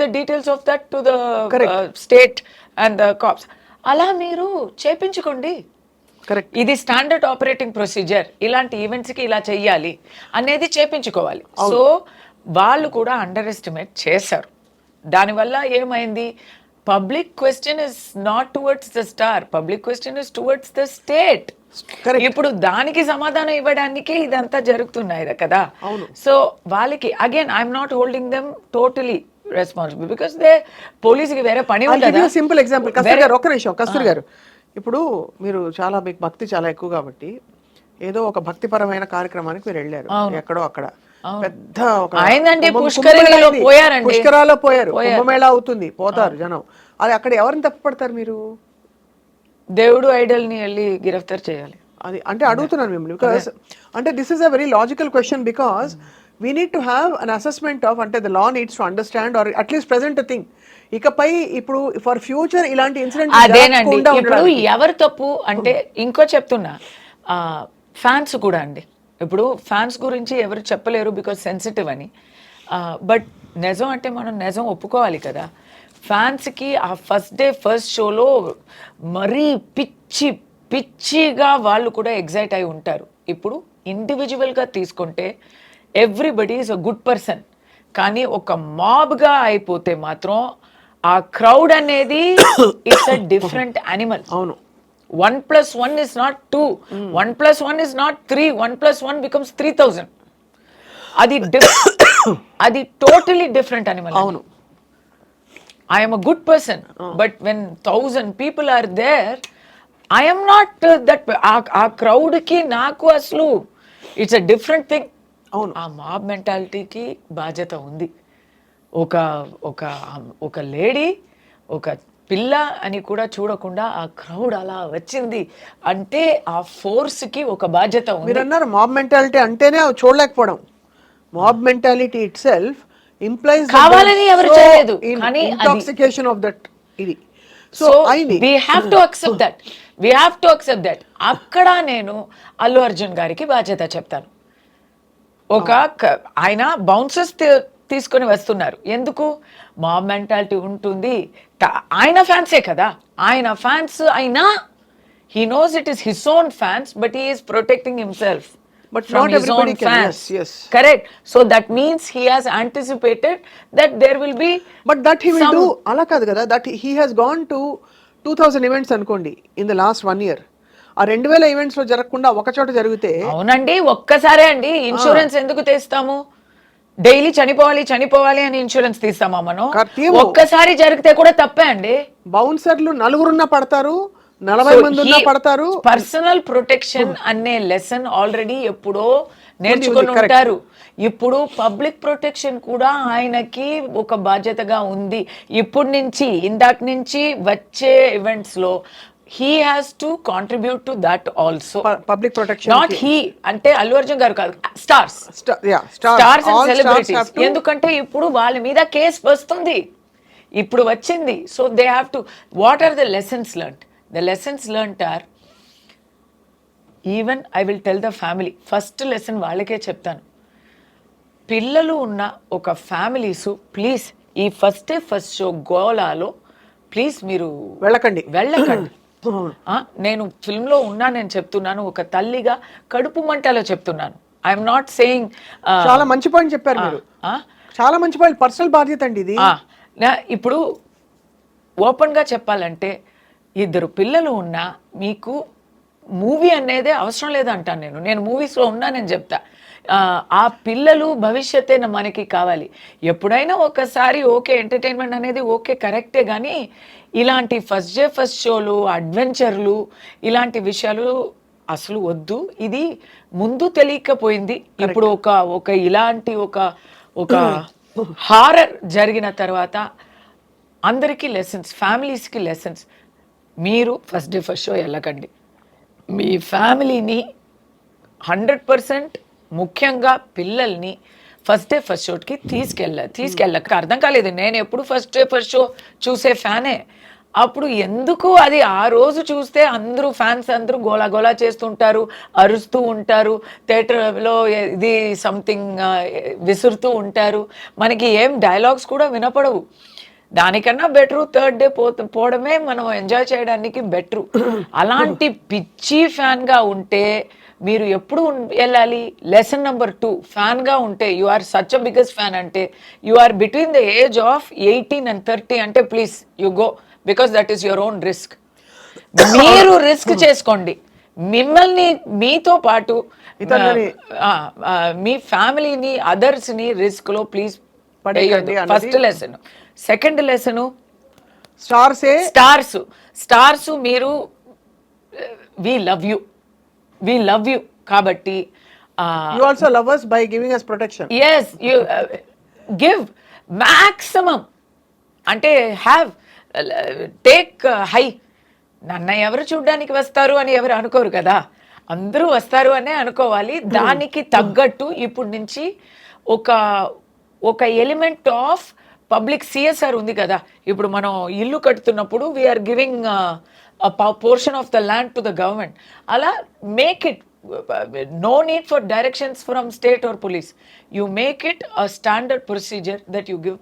the details of that to the state and the cops. అలా మీరు చేపించుకోండి. Correct. ఇది standard operating procedure, ఇలాంటి ఈవెంట్స్కి ఇలా చెయ్యాలి అనేది చేపించుకోవాలి. So వాళ్ళు కూడా అండర్ ఎస్టిమేట్ చేశారు. దానివల్ల ఏమైంది? Public question is not towards the star, public question is towards the state. ఇప్పుడు దానికి సమాధానం ఇవ్వడానికి ఇదంతా జరుగుతున్నాయి కదా. సో వాళ్ళకి again I'm not holding them totally responsible because they పోలీసుకి వేరే పని ఉంటుంది. సింపుల్ ఎగ్జాంపుల్, కస్తూరి గారు ఒక్క నిమిషం. కస్తూరి గారు, ఇప్పుడు మీరు చాలా, మీకు భక్తి చాలా ఎక్కువ కాబట్టి ఏదో ఒక భక్తిపరమైన కార్యక్రమానికి మీరు వెళ్ళారు ఎక్కడో అక్కడ, పెద్ద ఒక పుష్కరాలో పోయారు, కుంభమేళా అవుతుంది, పోతారు జనం. అది అక్కడ ఎవరిని తప్పుపడతారు మీరు? దేవుడు ఐడల్ ని వెళ్ళి గిరఫ్తార్ చేయాలి. అది అంటే అడుగుతున్నాను మిమ్మల్ని, బికాస్ అంటే this is a very logical question, because we need to have an assessment of, అంటే the law needs to understand or at least present thing. ఇకపై ఇప్పుడు ఫర్ ఫ్యూచర్ ఇలాంటి ఇన్సిడెంట్ అదేనండి. ఇప్పుడు ఎవరు తప్పు అంటే ఇంకో చెప్తున్నా, ఫ్యాన్స్ కూడా అండి. ఇప్పుడు ఫ్యాన్స్ గురించి ఎవరు చెప్పలేరు బికాస్ సెన్సిటివ్ అని. బట్ నిజం అంటే మనం నిజం ఒప్పుకోవాలి కదా. ఫ్యాన్స్కి ఆ ఫస్ట్ డే ఫస్ట్ షోలో మరీ పిచ్చిగా వాళ్ళు కూడా ఎగ్జైట్ అయి ఉంటారు. ఇప్పుడు ఇండివిజువల్గా తీసుకుంటే everybody is a good person, కానీ ఒక మాబ్గా అయిపోతే మాత్రం ఆ క్రౌడ్ అనేది ఇట్స్ అ డిఫరెంట్ యానిమల్. అవును. 1+1 is not 2, 1+1 is not 3, 1+1 becomes 3000. అది టోటలీ డిఫరెంట్ అనిమల్. అవును. I am a good person, but when 1000 people are there, I am not that. ఆ crowd కి నాకు అసలు ఇట్స్ అ డిఫరెంట్ థింగ్. అవును. ఆ mob మెంటాలిటీకి బాధ్యత ఉంది. ఒక లేడీ, ఒక పిల్ల అని కూడా చూడకుండా ఆ క్రౌడ్ అలా వచ్చింది అంటే ఆ ఫోర్స్ కి ఒక బాధ్యత ఉంది. మీరు అన్నారు మాబ్ మెంటాలిటీ అంటేనే చూడలేకపోవడం. Mob mentality itself implies కావాలని ఎవరు చేయలేదు, కానీ ఇంటాక్సికేషన్ ఆఫ్ దట్ ఇది. So we have to accept that. అక్కడ నేను అల్లు అర్జున్ గారికి బాధ్యత చెప్తాను. ఆయన బౌన్సర్స్ తీసుకొని వస్తున్నారు. ఎందుకు? మాబ్ మెంటాలిటీ ఉంటుంది. ఆయన ఫ్యాన్సే కదా, ఆయన ఫ్యాన్స్ అయినా he knows it is his own fans, but he is protecting himself. But from not his everybody own can. fans. Yes. Correct. So that means he has anticipated that there will be. But that he will do. అలా కాదు కదా, that he has gone to 2000 events అనుకోండి in the last 1 year. ఆ 2000 events లో జరగకుండా ఒక చోట జరిగితే. అవునండి, ఒక్కసారే అండి. ఇన్సూరెన్స్ ఎందుకు తీస్తాము? డైలీ చనిపోవాలి అని ఇన్సూరెన్స్ తీస్తామా మనం? ఒక్కసారి జరిగితే కూడా తప్పే అండి. బౌన్సర్లు 4 పడతారు, 40 మంది ఉన్నా పడతారు. పర్సనల్ ప్రొటెక్షన్ అనే లెసన్ ఆల్రెడీ ఎప్పుడో నేర్చుకొని ఉంటారు. ఇప్పుడు పబ్లిక్ ప్రొటెక్షన్ కూడా ఆయనకి ఒక బాధ్యతగా ఉంది. ఇప్పుడు నుంచి ఇందాక నుంచి వచ్చే ఈవెంట్స్ లో he has to contribute to that also. Public protection. Not he, అంటే అల్లు అర్జున్ గారు కాదు, స్టార్స్ అండ్ సెలబ్రిటీస్. ఎందుకంటే ఇప్పుడు వాళ్ళ మీద కేసు వస్తుంది, ఇప్పుడు వచ్చింది. So they have to, what are the lessons learned? The lessons learned are, even I will tell the family, first lesson వాళ్ళకే చెప్తాను. పిల్లలు ఉన్న ఒక ఫ్యామిలీస్ ప్లీజ్ ఈ ఫస్ట్ షో గోలాలో ప్లీజ్ మీరు వెళ్ళకండి. అవును. నేను ఫిల్మ్లో ఉన్నా, నేను చెప్తున్నాను, ఒక తల్లిగా కడుపు మంటలో చెప్తున్నాను. ఐఎమ్ నాట్ సేయింగ్ చాలా మంచి పాయింట్ చెప్పారు మీరు. చాలా మంచి పాయింట్. పర్సనల్ బాధ్యత అండి ఇది. ఇప్పుడు ఓపెన్గా చెప్పాలంటే ఇద్దరు పిల్లలు ఉన్నా మీకు మూవీ అనేదే అవసరం లేదంటాను నేను మూవీస్లో ఉన్నా నేను చెప్తా. ఆ పిల్లలు భవిష్యత్తే మనకి కావాలి. ఎప్పుడైనా ఒకసారి ఓకే ఎంటర్టైన్మెంట్ అనేది ఓకే కరెక్టే, కానీ ఇలాంటి ఫస్ట్ డే ఫస్ట్ షోలు, అడ్వెంచర్లు, ఇలాంటి విషయాలు అసలు వద్దు. ఇది ముందు తెలియకపోయింది, ఇప్పుడు ఒక ఇలాంటి ఒక హారర్ జరిగిన తర్వాత అందరికీ లెసన్స్, ఫ్యామిలీస్కి లెసన్స్. మీరు ఫస్ట్ డే ఫస్ట్ షో వెళ్ళకండి. మీ ఫ్యామిలీని 100%, ముఖ్యంగా పిల్లల్ని ఫస్ట్ డే ఫస్ట్ షోకి తీసుకెళ్ళక. అర్థం కాలేదు, నేను ఎప్పుడు ఫస్ట్ డే ఫస్ట్ షో చూసే ఫ్యానే. అప్పుడు ఎందుకు అది ఆ రోజు చూస్తే అందరూ ఫ్యాన్స్ అందరూ గోలా గోలా చేస్తుంటారు, అరుస్తూ ఉంటారు, థియేటర్లో ఇది సంథింగ్ విసురుతూ ఉంటారు, మనకి ఏం డైలాగ్స్ కూడా వినపడవు. దానికన్నా బెటరు థర్డ్ డే పోవడమే మనం ఎంజాయ్ చేయడానికి బెటరు. అలాంటి పిచ్చి ఫ్యాన్గా ఉంటే మీరు ఎప్పుడు వెళ్ళాలి? లెసన్ నెంబర్ 2, ఫ్యాన్గా ఉంటే you are such a biggest fan అంటే you are between the age of 18 and 30 అంటే please you go, because that is your own risk. మీరు రిస్క్ చేసుకోండి. మిమ్మల్ని, మీతో పాటు మీ ఫ్యామిలీని, అదర్స్ని రిస్క్లో ప్లీజ్ పడేయండి. First lesson. Second lesson, stars మీరు వి లవ్ యూ కాబట్టి you also love us by giving us protection. yes you give maximum అంటే హ్యావ్ టేక్ హై. నన్న ఎవరు చూడ్డానికి వస్తారు అని ఎవరు అనుకోరు కదా, అందరూ వస్తారు అనే అనుకోవాలి. దానికి తగ్గట్టు ఇప్పుడు నుంచి ఒక ఎలిమెంట్ ఆఫ్ పబ్లిక్ సిఎస్ఆర్ ఉంది కదా. ఇప్పుడు మనం ఇల్లు కట్టుతున్నప్పుడు we're giving portion of the land to the government. అలా make it no need for directions from state or police. You make it a standard procedure that you give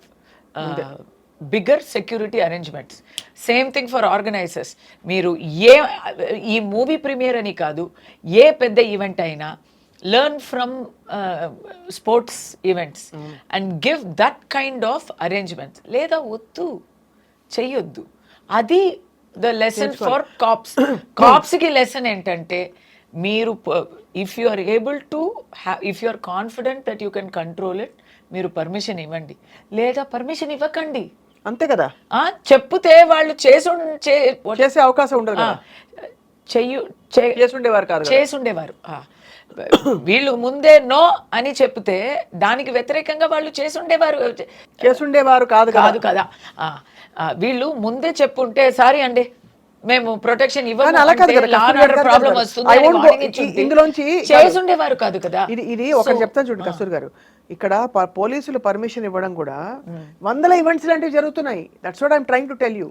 bigger security arrangements. Same thing for organizers. మీరు ఈ movie premier అని కాదు, ఏ పెద్ద event అయినా learn from sports events and give that kind of arrangements. లేదా వద్దు, చెయ్యొద్దు. అది ద లెసన్ ఫర్ కాప్స్కి లెసన్ ఏంటంటే, మీరు if you are able to if you are confident that you can control it, మీరు పర్మిషన్ ఇవ్వండి, లేదా పర్మిషన్ ఇవ్వకండి. అంతే కదా. చెప్తే వాళ్ళు చేసే అవకాశం ఉండదు. చేసుండేవారు. వీళ్ళు ముందే నో అని చెప్తే దానికి వ్యతిరేకంగా వాళ్ళు చేసుండేవారు కాదు కదా. వీళ్ళు ముందే చెప్పుంటే సారీ అండి మేము ప్రొటెక్షన్ ప్రాబ్లం వస్తుంది చేసుండేవారు కాదు కదా. ఇది ఒకటి చెప్తాను చూడు కస్తూరి గారు, ఇక్కడ పోలీసులు పర్మిషన్ ఇవ్వడం కూడా వందల ఈవెంట్స్ లాంటివి జరుగుతున్నాయి. That's what I am trying to tell you.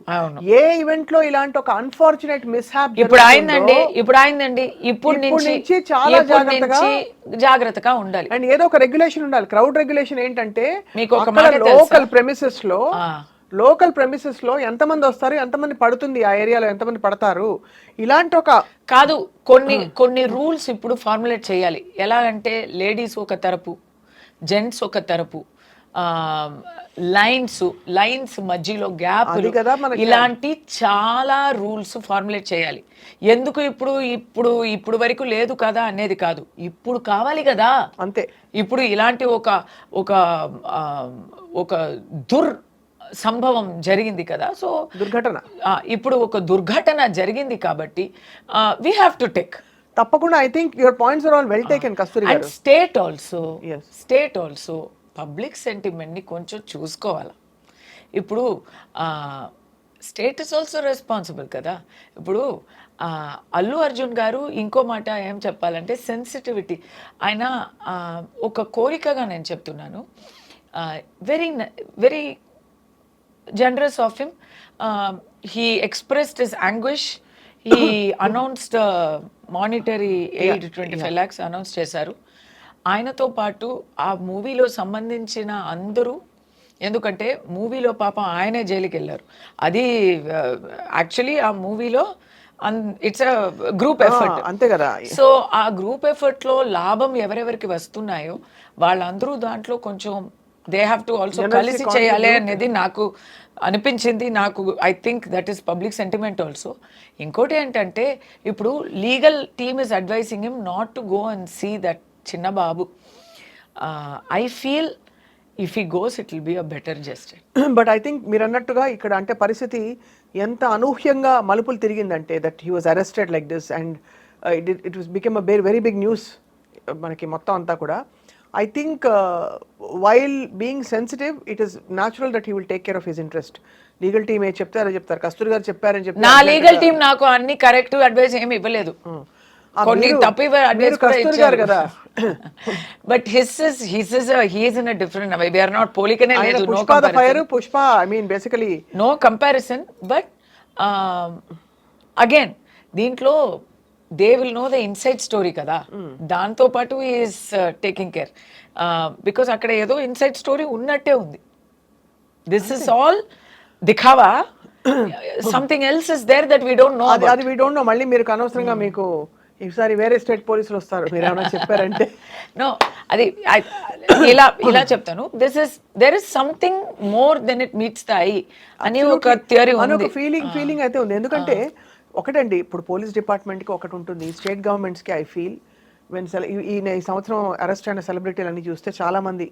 A event లో ఇలాంటి ఒక అన్ఫార్చునేట్ మిస్‌హ్యాప్ ఇప్పుడు అయిందండి. ఇప్పుడు నుంచి చాలా జాగ్రత్తగా ఉండాలి. అండ్ ఏదో ఒక రెగ్యులేషన్ ఉండాలి. క్రౌడ్ రెగ్యులేషన్ ఏంటంటే, లోకల్ ప్రెమిసెస్ లో ఎంతమంది వస్తారు, ఎంతమంది పడుతుంది, ఆ ఏరియాలో ఎంతమంది పడతారు, ఇలాంటి ఒక కాదు కొన్ని రూల్స్ ఇప్పుడు ఫార్ములేట్ చేయాలి. ఎలా అంటే లేడీస్ ఒక తరపు, జెంట్స్ ఒక తరపు, లైన్స్ మధ్యలో గ్యాప్, ఇలాంటి చాలా రూల్స్ ఫార్ములేట్ చేయాలి. ఎందుకు ఇప్పుడు వరకు లేదు కదా అనేది కాదు, ఇప్పుడు కావాలి కదా. అంతే. ఇప్పుడు ఇలాంటి ఒక సంభవం జరిగింది కదా. సో దుర్ఘటన, ఇప్పుడు ఒక దుర్ఘటన జరిగింది కాబట్టి we have to take. తప్పకుండా. I think your points are all well taken Kasturi గారు. అండ్ స్టేట్ ఆల్సో పబ్లిక్ సెంటిమెంట్ని కొంచెం చూసుకోవాలి. ఇప్పుడు స్టేట్ ఇస్ ఆల్సో రెస్పాన్సిబుల్ కదా. ఇప్పుడు అల్లు అర్జున్ గారు ఇంకో మాట ఏం చెప్పాలంటే సెన్సిటివిటీ. ఆయన ఒక కోరికగా నేను చెప్తున్నాను, very very generous of him. He expressed his anguish. He announced monetary aid 25 lakhs announce చేశారు. ఆయనతో పాటు ఆ మూవీలో సంబంధించిన అందరూ, ఎందుకంటే మూవీలో పాపం ఆయనే జైలుకి వెళ్ళారు. అది యాక్చువల్లీ ఆ మూవీలో ఇట్స్ అ గ్రూప్ ఎఫర్ట్. అంతే కదా. సో ఆ గ్రూప్ ఎఫర్ట్ లో లాభం ఎవరెవరికి వస్తున్నాయో వాళ్ళందరూ దాంట్లో కొంచెం దే హ్యావ్ టు ఆల్సో కలిసి చేయాలి అనేది నాకు అనిపించింది. నాకు I think that is public sentiment also. ఇంకోటి ఏంటంటే ఇప్పుడు legal team is advising him not to go and see that చిన్న బాబు. I feel if he goes it will be a better justice. But I think మీరు అన్నట్టుగా ఇక్కడ అంటే పరిస్థితి ఎంత అనూహ్యంగా మలుపులు తిరిగిందంటే that he was arrested like this and it was become a very big news మనకి మొత్తం అంతా కూడా. I think while being sensitive it is natural that he will take care of his interest. Legal team ఏ చెప్తారో చెప్తారు, కస్తూరి గారు చెప్పారని చెప్పి నా లీగల్ టీం నాకు అన్ని కరెక్ట్ అడ్వైస్ ఏమి ఇవ్వలేదు, కొన్ని తప్పు అడ్వైస్ కూడా ఇచ్చారు కదా. But his is in a different way. We are not పోలికనే లేదు. Pushpa the fire, Pushpa I mean basically no comparison. But again దీంట్లో they will know the inside story కదా, దాంతో పాటు ఈస్ టేకింగ్ కేర్ బికాస్ అక్కడ ఏదో ఇన్సైడ్ స్టోరీ ఉన్నట్టే ఉంది. దిస్ ఇస్ ఆల్ దిఖావా, something else is there that we don't know. అది వీ డోంట్ నో. మళ్ళీ మీరు అనవసరంగా మీకు ఈసారి వేరే స్టేట్ పోలీసులు వస్తారు మీరు ఏమైనా చెప్పారంటే. నో అది ఇలా చెప్తాను. There is something more than it meets the eye అని ఒక థియరీ ఉంది, ఒక ఫీలింగ్ అయితే ఉంది. ఎందుకంటే ఒకటండి, ఇప్పుడు పోలీస్ డిపార్ట్మెంట్కి ఒకటి ఉంటుంది, స్టేట్ గవర్నమెంట్స్కి ఐ ఫీల్ ఈ సంవత్సరం అరెస్ట్ అయిన సెలబ్రిటీలు అన్ని చూస్తే చాలామంది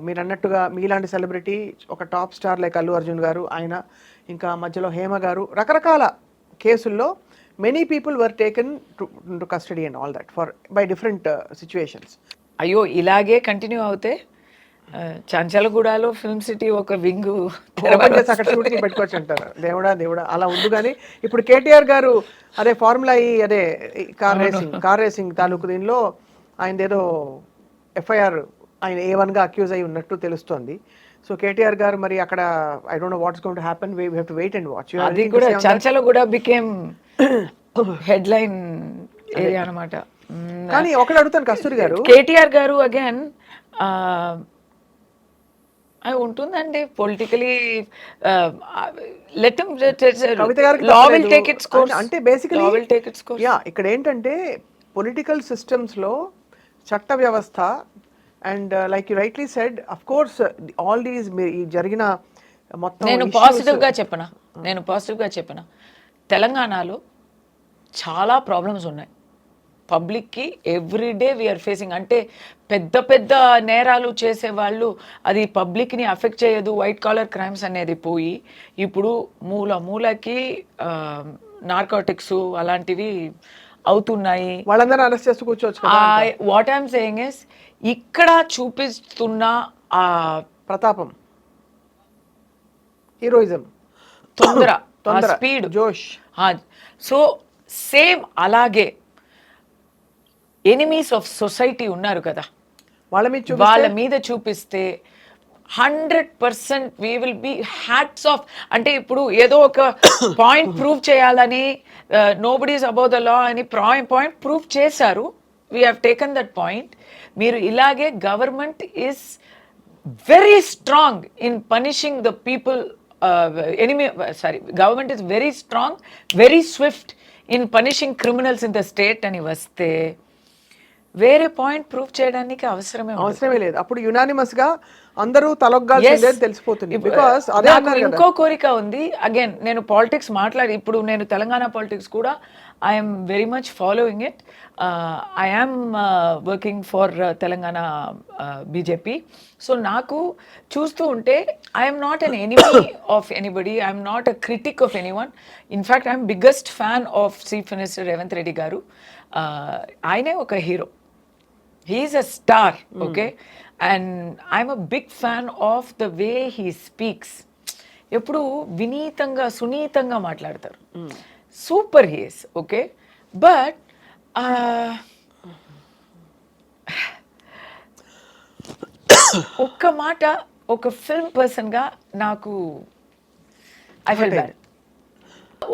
మీరు అన్నట్టుగా మీలాంటి సెలబ్రిటీ, ఒక top star like Allu Arjun గారు, ఆయన ఇంకా మధ్యలో హేమ గారు, రకరకాల కేసుల్లో many people were taken to custody and all that by different situations. అయ్యో ఇలాగే కంటిన్యూ అవుతే చంచలగూడలో ఫిల్మ్ సిటీ ఒక వింగ్ అక్కడ షూటింగ్ పెట్టుకోవచ్చు అంటారు. దేవుడా అలా ఉంది. కానీ ఇప్పుడు కేటీఆర్ గారు అదే ఫార్ములా అదే కార్ రేసింగ్ తాలూకు దీనిలో ఆయన ఏదో ఎఫ్ఐఆర్ ఆయన A1గా అక్యూజ్ అయి ఉన్నట్టు తెలుస్తోంది. సో కేటీఆర్ గారు మరి అక్కడ I don't know what's going to happen, we have to wait and watch. అది కూడా చంచలగూడ బికేమ్ హెడ్లైన్ ఏరియా అన్నమాట. కానీ ఒకటి అడుగుతాను కస్తూరి గారు, కేటీఆర్ గారు అగైన్ అది ఉంటుందండి పొలిటికలీ లెట్ కవిత గారికి law will take its course. అంటే basically will take its course. Yeah ఇక్కడ ఏంటంటే పొలిటికల్ సిస్టమ్స్ లో చట్ట వ్యవస్థ and like you rightly said of course all these జరిగిన మొత్తం నేను పాజిటివ్ గా చెప్పనా తెలంగాణలో చాలా ప్రాబ్లమ్స్ ఉన్నాయి పబ్లిక్కి. Everyday we are facing. అంటే పెద్ద పెద్ద నేరాలు చేసేవాళ్ళు అది పబ్లిక్ని అఫెక్ట్ చేయదు, వైట్ కాలర్ క్రైమ్స్ అనేది పోయి ఇప్పుడు మూలకి నార్కోటిక్స్ అలాంటివి అవుతున్నాయి. వాళ్ళందరూ అరెస్ట్ చేస్తూ కూర్చోవచ్చు. వాట్ ఐఎమ్ సేయింగ్ ఇస్ ఇక్కడ చూపిస్తున్న ఆ ప్రతాపం, హీరోయిజం, తొందర, స్పీడ్, జోష్. సో సేమ్ అలాగే ఎనిమీస్ ఆఫ్ సొసైటీ ఉన్నారు కదా, వాళ్ళ మీద చూపిస్తే 100% we will be hats off. అంటే ఇప్పుడు ఏదో ఒక పాయింట్ ప్రూవ్ చేయాలని nobody is above the law అని పాయింట్ ప్రూవ్ చేశారు. We have taken that point. మీరు ఇలాగే government is very strong in punishing the people. Government is very strong, very Swift in punishing criminals in the state అని వస్తే వేరే point prove చేయడానికి అవసరమే లేదు. అప్పుడు యునానిమస్ గా అందరూ తలొగ్గాల్సిందే తెలిసిపోతుంది. బికాజ్ ఇంకో కోరిక ఉంది. అగైన్ నేను పాలిటిక్స్ ఇప్పుడు నేను తెలంగాణ పాలిటిక్స్ కూడా I'm very much following it. I'm working for Telangana BJP. So నాకు చూస్తూ ఉంటే I'm not an enemy of anybody, I'm not a critique of anyone. In fact I'm biggest fan of chief minister Revanth Reddy గారు. ఆయనే ఒక hero, he's a star, okay, and I'm a big fan of the way he speaks. ఎప్పుడు వినీతంగా సునీతంగా మాట్లాడతారు. Super he's, okay. But ఒక్క మాట ఒక film పర్సన్గా నాకు ఐ ఫెల్ బ్యాడ్.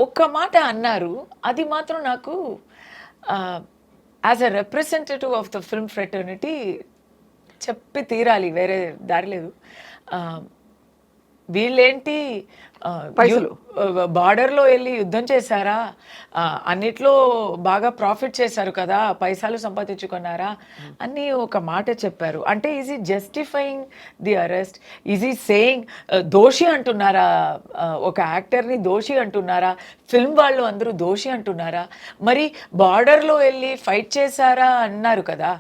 ఒక్క మాట అన్నారు, అది మాత్రం నాకు as a representative of the film fraternity చెప్పి తీరాలి, వేరే దారి లేదు. వీళ్ళేంటి పైసలు. బార్డర్లో వెళ్ళి యుద్ధం చేశారా, అన్నిట్లో బాగా ప్రాఫిట్ చేశారు కదా, పైసలు సంపాదించుకున్నారా అని ఒక మాట చెప్పారు. అంటే ఈజ్ ఈ జస్టిఫైయింగ్ ది అరెస్ట్, ఈజ్ ఈ సేయింగ్ దోషి అంటున్నారా, ఒక యాక్టర్ని దోషి అంటున్నారా, ఫిల్మ్ వాళ్ళు అందరూ దోషి అంటున్నారా? మరి బార్డర్లో వెళ్ళి ఫైట్ చేశారా అన్నారు కదా,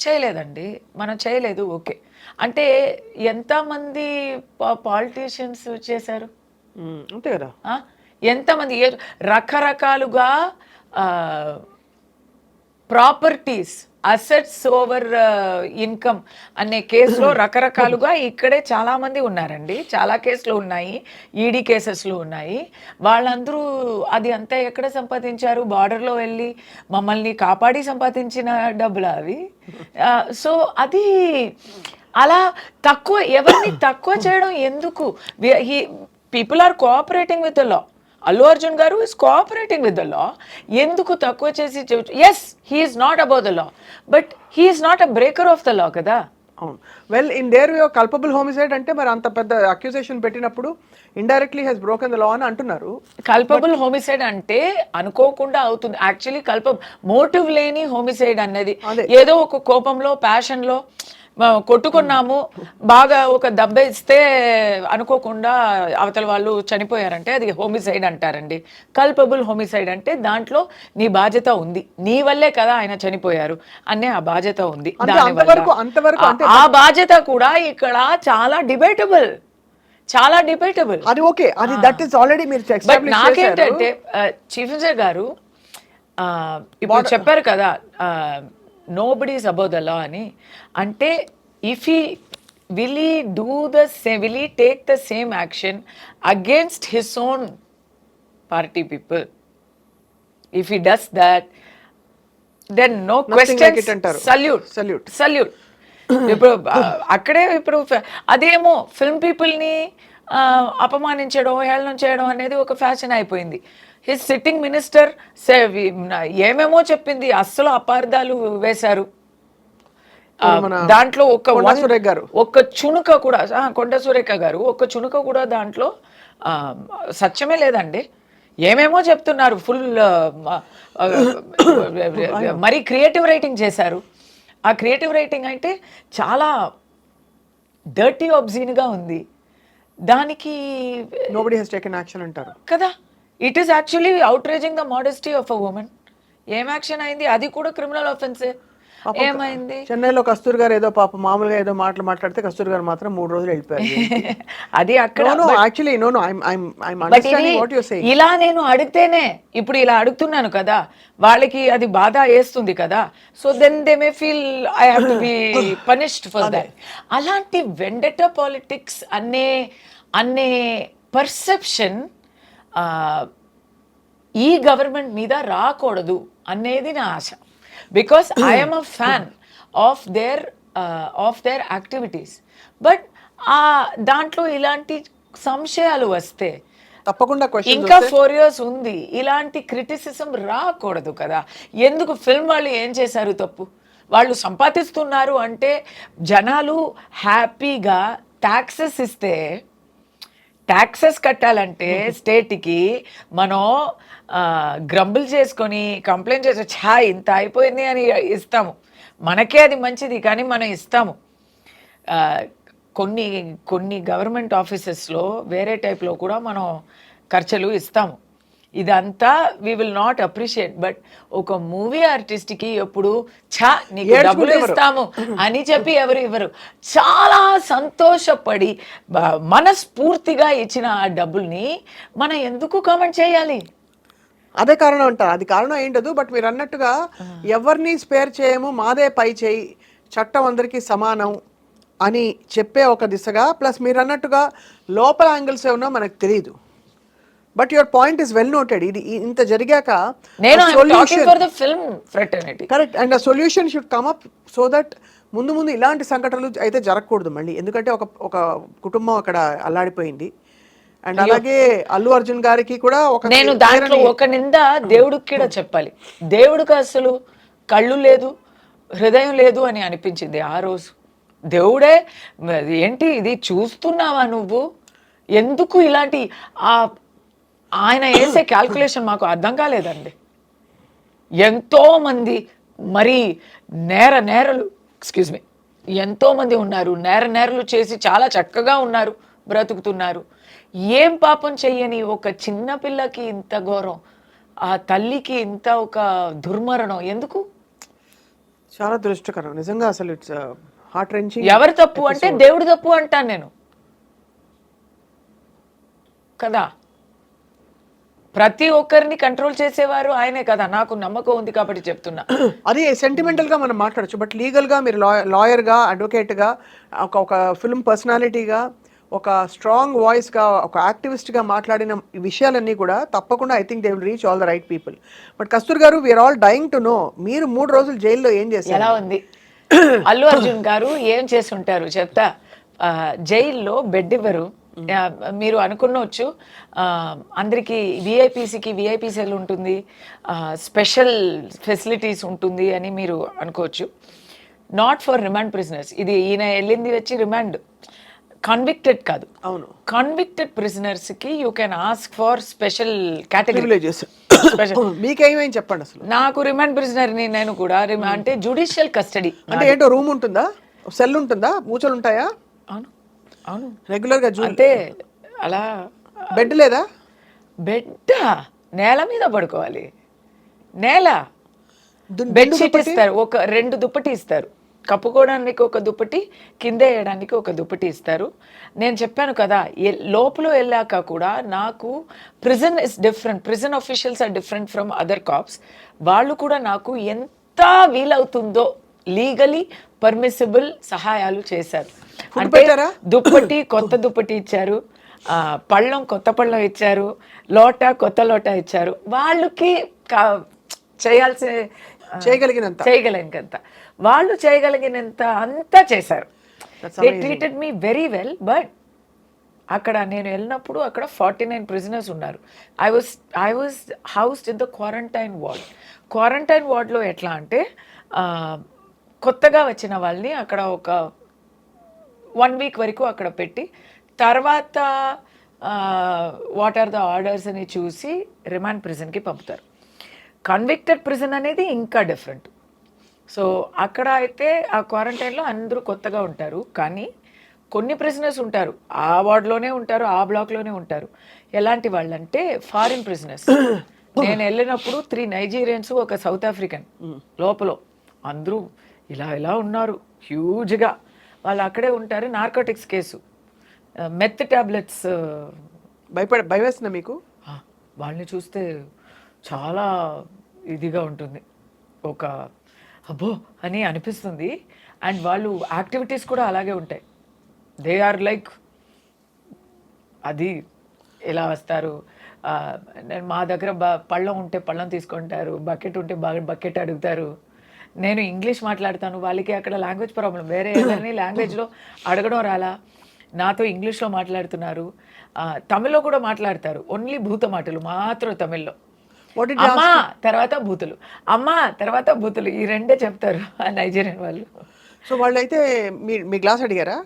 చేయలేదండి, మనం చేయలేదు. ఓకే, అంటే ఎంతమంది పాలిటీషియన్స్ చేశారు? అంతే కదా. ఎంతమంది రకరకాలుగా ప్రాపర్టీస్, అసెట్స్ ఓవర్ ఇన్కమ్ అనే కేసులో రకరకాలుగా ఇక్కడే చాలా మంది ఉన్నారండి. చాలా కేసులు ఉన్నాయి, ఈడీ కేసెస్లు ఉన్నాయి. వాళ్ళందరూ అది అంతా ఎక్కడ సంపాదించారు? బార్డర్లో వెళ్ళి మమ్మల్ని కాపాడి సంపాదించిన డబ్బులు అవి. సో అది అలా తక్కువ, ఎవరిని తక్కువ చేయడం ఎందుకు? People are cooperating with the law. Allu Arjun గారు is cooperating with the law. ఎందుకు తక్కువ చేసి? Yes, he's not about the law, but he's not a breaker of the law కదా. అవును. Well, in their way culpable homicide అంటే మరి అంత పెద్ద అక్యూజేషన్ పెట్టినప్పుడు indirectly he's broken the law అని అంటున్నారు. కల్పబుల్ హోమిసైడ్ అంటే అనుకోకుండా అవుతుంది. యాక్చువల్లీ మోటివ్ లేని హోమిసైడ్ అన్నది ఏదో ఒక కోపంలో, ప్యాషన్లో కొట్టుకున్నాము, బాగా ఒక దెబ్బ ఇస్తే అనుకోకుండా అవతల వాళ్ళు చనిపోయారంటే అది హోమిసైడ్ అంటారండి. కల్పబుల్ హోమిసైడ్ అంటే దాంట్లో నీ బాధ్యత ఉంది, నీ వల్లే కదా ఆయన చనిపోయారు అనే ఆ బాధ్యత ఉంది. ఆ బాధ్యత కూడా ఇక్కడ చాలా డిబేటబుల్, చాలా డిబేటబుల్. అది ఓకే, అది దట్ ఇస్ ఆల్రెడీ మీరు ఎస్టాబ్లిష్ చేశారు. నాకేంటంటే చీఫ్ మినిస్టర్ గారు ఇప్పుడు చెప్పారు కదా, nobody is above the law అని. అంటే if he will he take the same action against his own party people? If he does that, then no questions, salute. ఇప్పుడు అక్కడే ఇప్పుడు అదేమో ఫిల్మ్ పీపుల్ని అపమానించడం, హేళన చేయడం అనేది ఒక ఫ్యాషన్ అయిపోయింది. హిస్ సిట్టింగ్ మినిస్టర్ ఏమేమో చెప్పింది, అస్సలు అపార్థాలు వేశారు. దాంట్లో ఒక్క చునుక కూడా, కొండ సురేఖ గారు ఒక్క చునుక కూడా దాంట్లో సత్యమే లేదండి. ఏమేమో చెప్తున్నారు, ఫుల్ మరి క్రియేటివ్ రైటింగ్ చేశారు. ఆ క్రియేటివ్ రైటింగ్ అంటే చాలా డర్టీ ఆబ్జీన్గా ఉంది. దానికి nobody has taken action అంటారు కదా. It is actually outraging the modesty of a women. ఏం యాక్షన్ అయింది? అది కూడా క్రిమినల్ ఆఫెన్సే. ఏమైంది? చెన్నైలో కస్తూరి గారు ఏదో పాప మామూలుగా ఏదో మాటలు మాట్లాడితే కస్తూరి గారు మాత్రం 3 రోజులు వెళ్ళిపోయారు. అది అక్కడ ఇలా నేను అడిగితేనే, ఇప్పుడు ఇలా అడుగుతున్నాను కదా, వాళ్ళకి అది బాధ వేస్తుంది కదా. So then they may feel I have to be punished for that. అలాంటి వెండటా పాలిటిక్స్ అనే పర్సెప్షన్ ఈ గవర్నమెంట్ మీద రాకూడదు అనేది నా ఆశ. Because I'm a fan of their activities. But దాంట్లో ఇలాంటి సంశయాలు వస్తే తప్పకుండా ఇంకా 4 years ఉంది, ఇలాంటి క్రిటిసిజం రాకూడదు కదా. ఎందుకు? ఫిల్మ్ వాళ్ళు ఏం చేశారు తప్పు? వాళ్ళు సంపాదిస్తున్నారు అంటే జనాలు హ్యాపీగా ట్యాక్సెస్ ఇస్తే, ట్యాక్సెస్ కట్టాలంటే స్టేట్కి మనం గ్రంబుల్ చేసుకొని కంప్లైంట్ చేసి ఇంత అయిపోయింది అని ఇస్తాము. మనకే అది మంచిది కానీ మనం ఇస్తాము. కొన్ని గవర్నమెంట్ ఆఫీసెస్లో వేరే టైప్లో కూడా మనం ఖర్చులు ఇస్తాము. ఇదంతా we will not appreciate. But ఒక మూవీ ఆర్టిస్ట్కి ఎప్పుడు నీకు డబ్బులు ఇస్తాము అని చెప్పి ఎవరు ఇవ్వరు. చాలా సంతోషపడి మనస్ఫూర్తిగా ఇచ్చిన ఆ డబ్బుల్ని మనం ఎందుకు కామెంట్ చేయాలి? అదే కారణం అంట. అది కారణం ఏంటదు. బట్ మీరు అన్నట్టుగా ఎవరిని స్పేర్ చేయము, మాదే పై చేయి, చట్టం అందరికీ సమానం అని చెప్పే ఒక దిశగా, ప్లస్ మీరు అన్నట్టుగా లోపల యాంగిల్స్ ఏమన్నా మనకు తెలియదు. But your point is well noted. ఇది ఇంత జరిగాక correct, and solution should come up so that ముందు ఇలాంటి సంఘటనలు అయితే జరగకూడదు మళ్ళీ. ఎందుకంటే ఒక కుటుంబం అక్కడ అల్లాడిపోయింది. అండ్ అలాగే అల్లు అర్జున్ గారికి కూడా నేను దాంట్లో ఒక నింద దేవుడికి కూడా చెప్పాలి. దేవుడికి అసలు కళ్ళు లేదు, హృదయం లేదు అని అనిపించింది ఆ రోజు. దేవుడే ఏంటి ఇది చూస్తున్నావా నువ్వు ఎందుకు ఇలాంటి ఆయన వేసే క్యాల్కులేషన్ మాకు అర్థం కాలేదండి. ఎంతోమంది మరి నేరలు ఎక్స్క్యూజ్ మీ ఎంతోమంది ఉన్నారు, నేరలు చేసి చాలా చక్కగా ఉన్నారు, బ్రతుకుతున్నారు. ఏం పాపం చెయ్యని ఒక చిన్న పిల్లకి ఇంత ఘోరం, ఆ తల్లికి ఇంత ఒక దుర్మరణం ఎందుకు? చాలా దురదృష్టకరం నిజంగా. అసలు ఇట్స్ హార్ట్ రెంచింగ్. ఎవరు తప్పు అంటే దేవుడు తప్పు అంటాను నేను కదా. ప్రతి ఒక్కరిని కంట్రోల్ చేసేవారు ఆయనే కదా, నాకు నమ్మకం ఉంది కాబట్టి చెప్తున్నా. అది సెంటిమెంటల్ గా మనం మాట్లాడచ్చు, బట్ లీగల్ గా మీరు లాయర్ గా, అడ్వకేట్ గా, ఒక ఫిల్మ్ పర్సనాలిటీగా, ఒక స్ట్రాంగ్ వాయిస్ గా, ఒక యాక్టివిస్ట్ గా మాట్లాడిన ఈ విషయాలన్నీ కూడా తప్పకుండా I think they will reach all the right people. But Kasturi గారు, we are all dying to know, మీరు 3 రోజులు జైల్లో ఏం చేశారు? ఎలా ఉంది అల్లు అర్జున్ గారు ఏం చేసి ఉంటారు చెప్తా. జైల్లో బెడ్ ఇవ్వరు. మీరు అనుకున్నవచ్చు అందరికి విఐపీసీకి విఐపీ సెల్ ఉంటుంది, స్పెషల్ ఫెసిలిటీస్ ఉంటుంది అని మీరు అనుకోవచ్చు. Not for remand prisoners. ఇది ఈయన వెళ్ళింది వచ్చి రిమాండ్, కన్విక్టెడ్ కాదు. అవును, కన్విక్టెడ్ ప్రిజనర్స్ కి you can ask for special category. మీకేమైంది చెప్పండి అసలు. నాకు రిమాండ్ ప్రిజనర్ ని నేను కూడా అంటే జుడిషియల్ కస్టడీ అంటే ఏంటో, రూమ్ ఉంటుందా, సెల్ ఉంటుందా, మూచలు ఉంటాయా? అవును అవును, రెగ్యులర్ గా అంటే అలా. బెడ్ లేదా? బెడ్ నేల మీద పడుకోవాలి. నేల బెడ్షీట్ ఇస్తారు, ఒక 2 దుప్పటి ఇస్తారు, కప్పుకోవడానికి ఒక దుప్పటి, కింద వేయడానికి ఒక దుప్పటి ఇస్తారు. నేను చెప్పాను కదా, లోపల వెళ్ళాక కూడా నాకు prison is different, prison officials are different from other cops. వాళ్ళు కూడా నాకు ఎంత వీలవుతుందో లీగలీ పర్మిసిబుల్ సహాయాలు చేశారు. అంటే దుప్పటి, కొత్త దుప్పటి ఇచ్చారు, పళ్ళం కొత్త పళ్ళం ఇచ్చారు, కొత్త లోట ఇచ్చారు. వాళ్ళకి చేయగలిగినంత వాళ్ళు చేయగలిగినంత అంతా చేశారు. They treated me very well. But అక్కడ నేను వెళ్ళినప్పుడు అక్కడ 49 ప్రిజనర్స్ ఉన్నారు. I was housed in the quarantine వార్డ్లో ఎట్లా అంటే కొత్తగా వచ్చిన వాళ్ళని అక్కడ ఒక 1 వీక్ వరకు అక్కడ పెట్టి, తర్వాత వాట్ ఆర్ ద ఆర్డర్స్ అని చూసి రిమాండ్ ప్రిజన్కి పంపుతారు. కన్విక్టెడ్ ప్రిజన్ అనేది ఇంకా డిఫరెంట్. సో అక్కడ అయితే ఆ క్వారంటైన్లో అందరూ కొత్తగా ఉంటారు, కానీ కొన్ని ప్రిజనర్స్ ఉంటారు ఆ వార్డ్లోనే ఉంటారు, ఆ బ్లాక్లోనే ఉంటారు. ఎలాంటి వాళ్ళంటే ఫారిన్ ప్రిజనర్స్. నేను వెళ్ళినప్పుడు 3 నైజీరియన్స్, ఒక సౌత్ ఆఫ్రికన్ లోపల, అందరూ ఇలా ఉన్నారు హ్యూజ్గా. వాళ్ళు అక్కడే ఉంటారు. Narcotics case, meth tablets. భయవేస్తుందా మీకు? వాళ్ళని చూస్తే చాలా ఇదిగా ఉంటుంది, ఒక అబ్బో అని అనిపిస్తుంది. అండ్ వాళ్ళు యాక్టివిటీస్ కూడా అలాగే ఉంటాయి. దే ఆర్ లైక్, అది ఎలా వస్తారు, నేను మా దగ్గర పళ్ళం ఉంటే పళ్ళం తీసుకుంటారు, బకెట్ ఉంటే బకెట్ అడుగుతారు. నేను ఇంగ్లీష్ మాట్లాడతాను, వాళ్ళకి అక్కడ లాంగ్వేజ్ ప్రాబ్లం, వేరే ఎవరిని లాంగ్వేజ్లో అడగడం రాలా, నాతో ఇంగ్లీష్లో మాట్లాడుతున్నారు. తమిళ్లో కూడా మాట్లాడతారు, ఓన్లీ భూత మాటలు మాత్రం తమిళ్లో. అమ్మా తర్వాత బూతులు, అమ్మా తర్వాత బూతులు, ఈ 2 చెప్తారు ఆ నైజీరియన్ వాళ్ళు. సో వాళ్ళైతే మీ గ్లాస్ అడిగారా?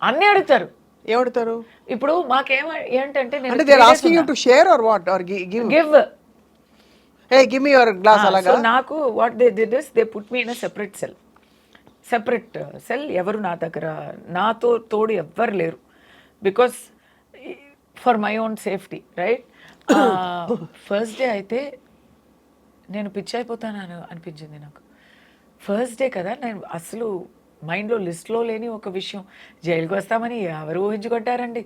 అన్నీ అడుగుతారు. ఏమడుగుతారు? ఇప్పుడు మాకేం ఏంటంటే నాకు what they did is they put me in a separate cell. ఎవరు నా దగ్గర నాతో తోడు ఎవ్వరు లేరు, because for my own safety, right. First day అయితే నేను పిచ్చి అయిపోతాను అనిపించింది నాకు. ఫస్ట్ డే కదా, నేను అసలు మైండ్లో లిస్ట్లో లేని ఒక విషయం, జైలుకి వస్తామని ఎవరు ఊహించుకుంటారండి.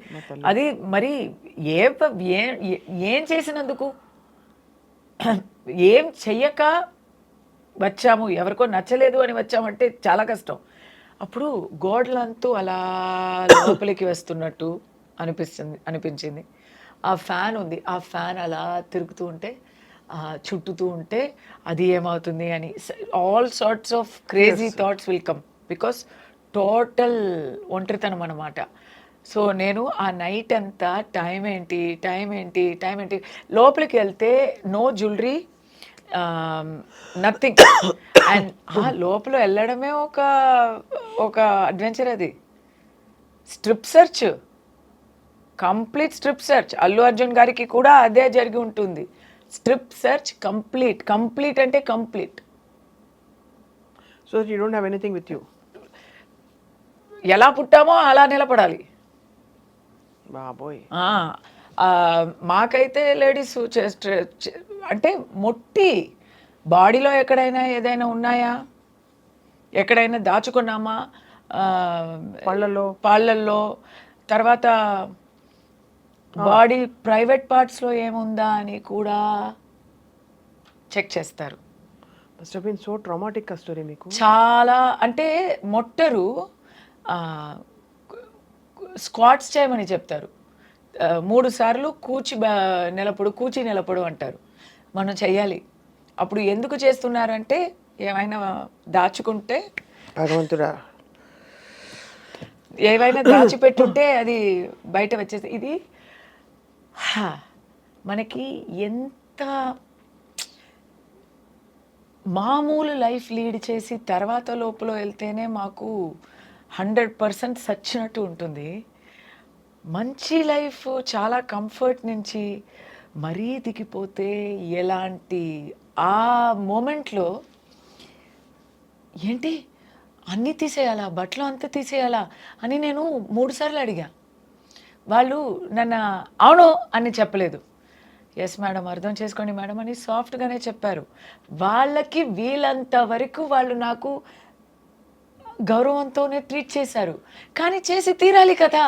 అది మరి ఏం చేసినందుకు, ఏం చెయ్యక వచ్చాము, ఎవరికో నచ్చలేదు అని వచ్చామంటే చాలా కష్టం. అప్పుడు గోడలంతా అలా లోపలికి వస్తున్నట్టు అనిపించింది. ఆ ఫ్యాన్ ఉంది, ఆ ఫ్యాన్ అలా తిరుగుతూ ఉంటే, చుట్టుతూ ఉంటే అది ఏమవుతుంది అని all sorts of crazy thoughts will come, because total ఒంటరితనం అన్నమాట. సో నేను ఆ నైట్ అంతా టైం ఏంటి లోపలికి వెళ్తే నో జ్యువెలరీ, నథింగ్. అండ్ లోపల వెళ్ళడమే ఒక అడ్వెంచర్. అది strip search, complete strip search. Allu Arjun గారికి కూడా అదే జరిగి ఉంటుంది. స్ట్రిప్ సెర్చ్ కంప్లీట్ అంటే complete. So you don't have anything with you. ఎలా పుట్టామో అలా నిలబడాలి. బాబోయ్. మాకైతే లేడీస్ అంటే మొట్టి బాడీలో ఎక్కడైనా ఏదైనా ఉన్నాయా, ఎక్కడైనా దాచుకున్నామా, పాళ్ళల్లో, తర్వాత బాడీ ప్రైవేట్ పార్ట్స్లో ఏముందా అని కూడా చెక్ చేస్తారు. Must have been so traumatic ఆ స్టోరీ మీకు. చాలా అంటే మొట్టరు స్క్వాట్స్ చేయమని చెప్తారు. 3 సార్లు కూచి నిలపడు అంటారు. మనం చెయ్యాలి. అప్పుడు ఎందుకు చేస్తున్నారంటే ఏమైనా దాచుకుంటే, భగవంతుడా, ఏవైనా దాచిపెట్టుంటే అది బయట వచ్చేసి. ఇది మనకి ఎంత మామూలు లైఫ్ లీడ్ చేసి తర్వాత లోపల వెళ్తేనే మాకు 100% సచ్చినట్టు ఉంటుంది. మంచి లైఫ్ చాలా కంఫర్ట్ నుంచి మరీ దిగిపోతే ఎలాంటి ఆ మూమెంట్లో ఏంటి అన్నీ తీసేయాలా, బట్టలు అంతా తీసేయాలా అని నేను 3 సార్లు అడిగా. వాళ్ళు నన్ను అవును అని చెప్పలేదు. ఎస్ మేడం, అర్థం చేసుకోండి మేడం అని సాఫ్ట్గానే చెప్పారు. వాళ్ళకి వీలంత వరకు వాళ్ళు నాకు గౌరవంతోనే ట్రీట్ చేశారు. కానీ చేసి తీరాలి కదా,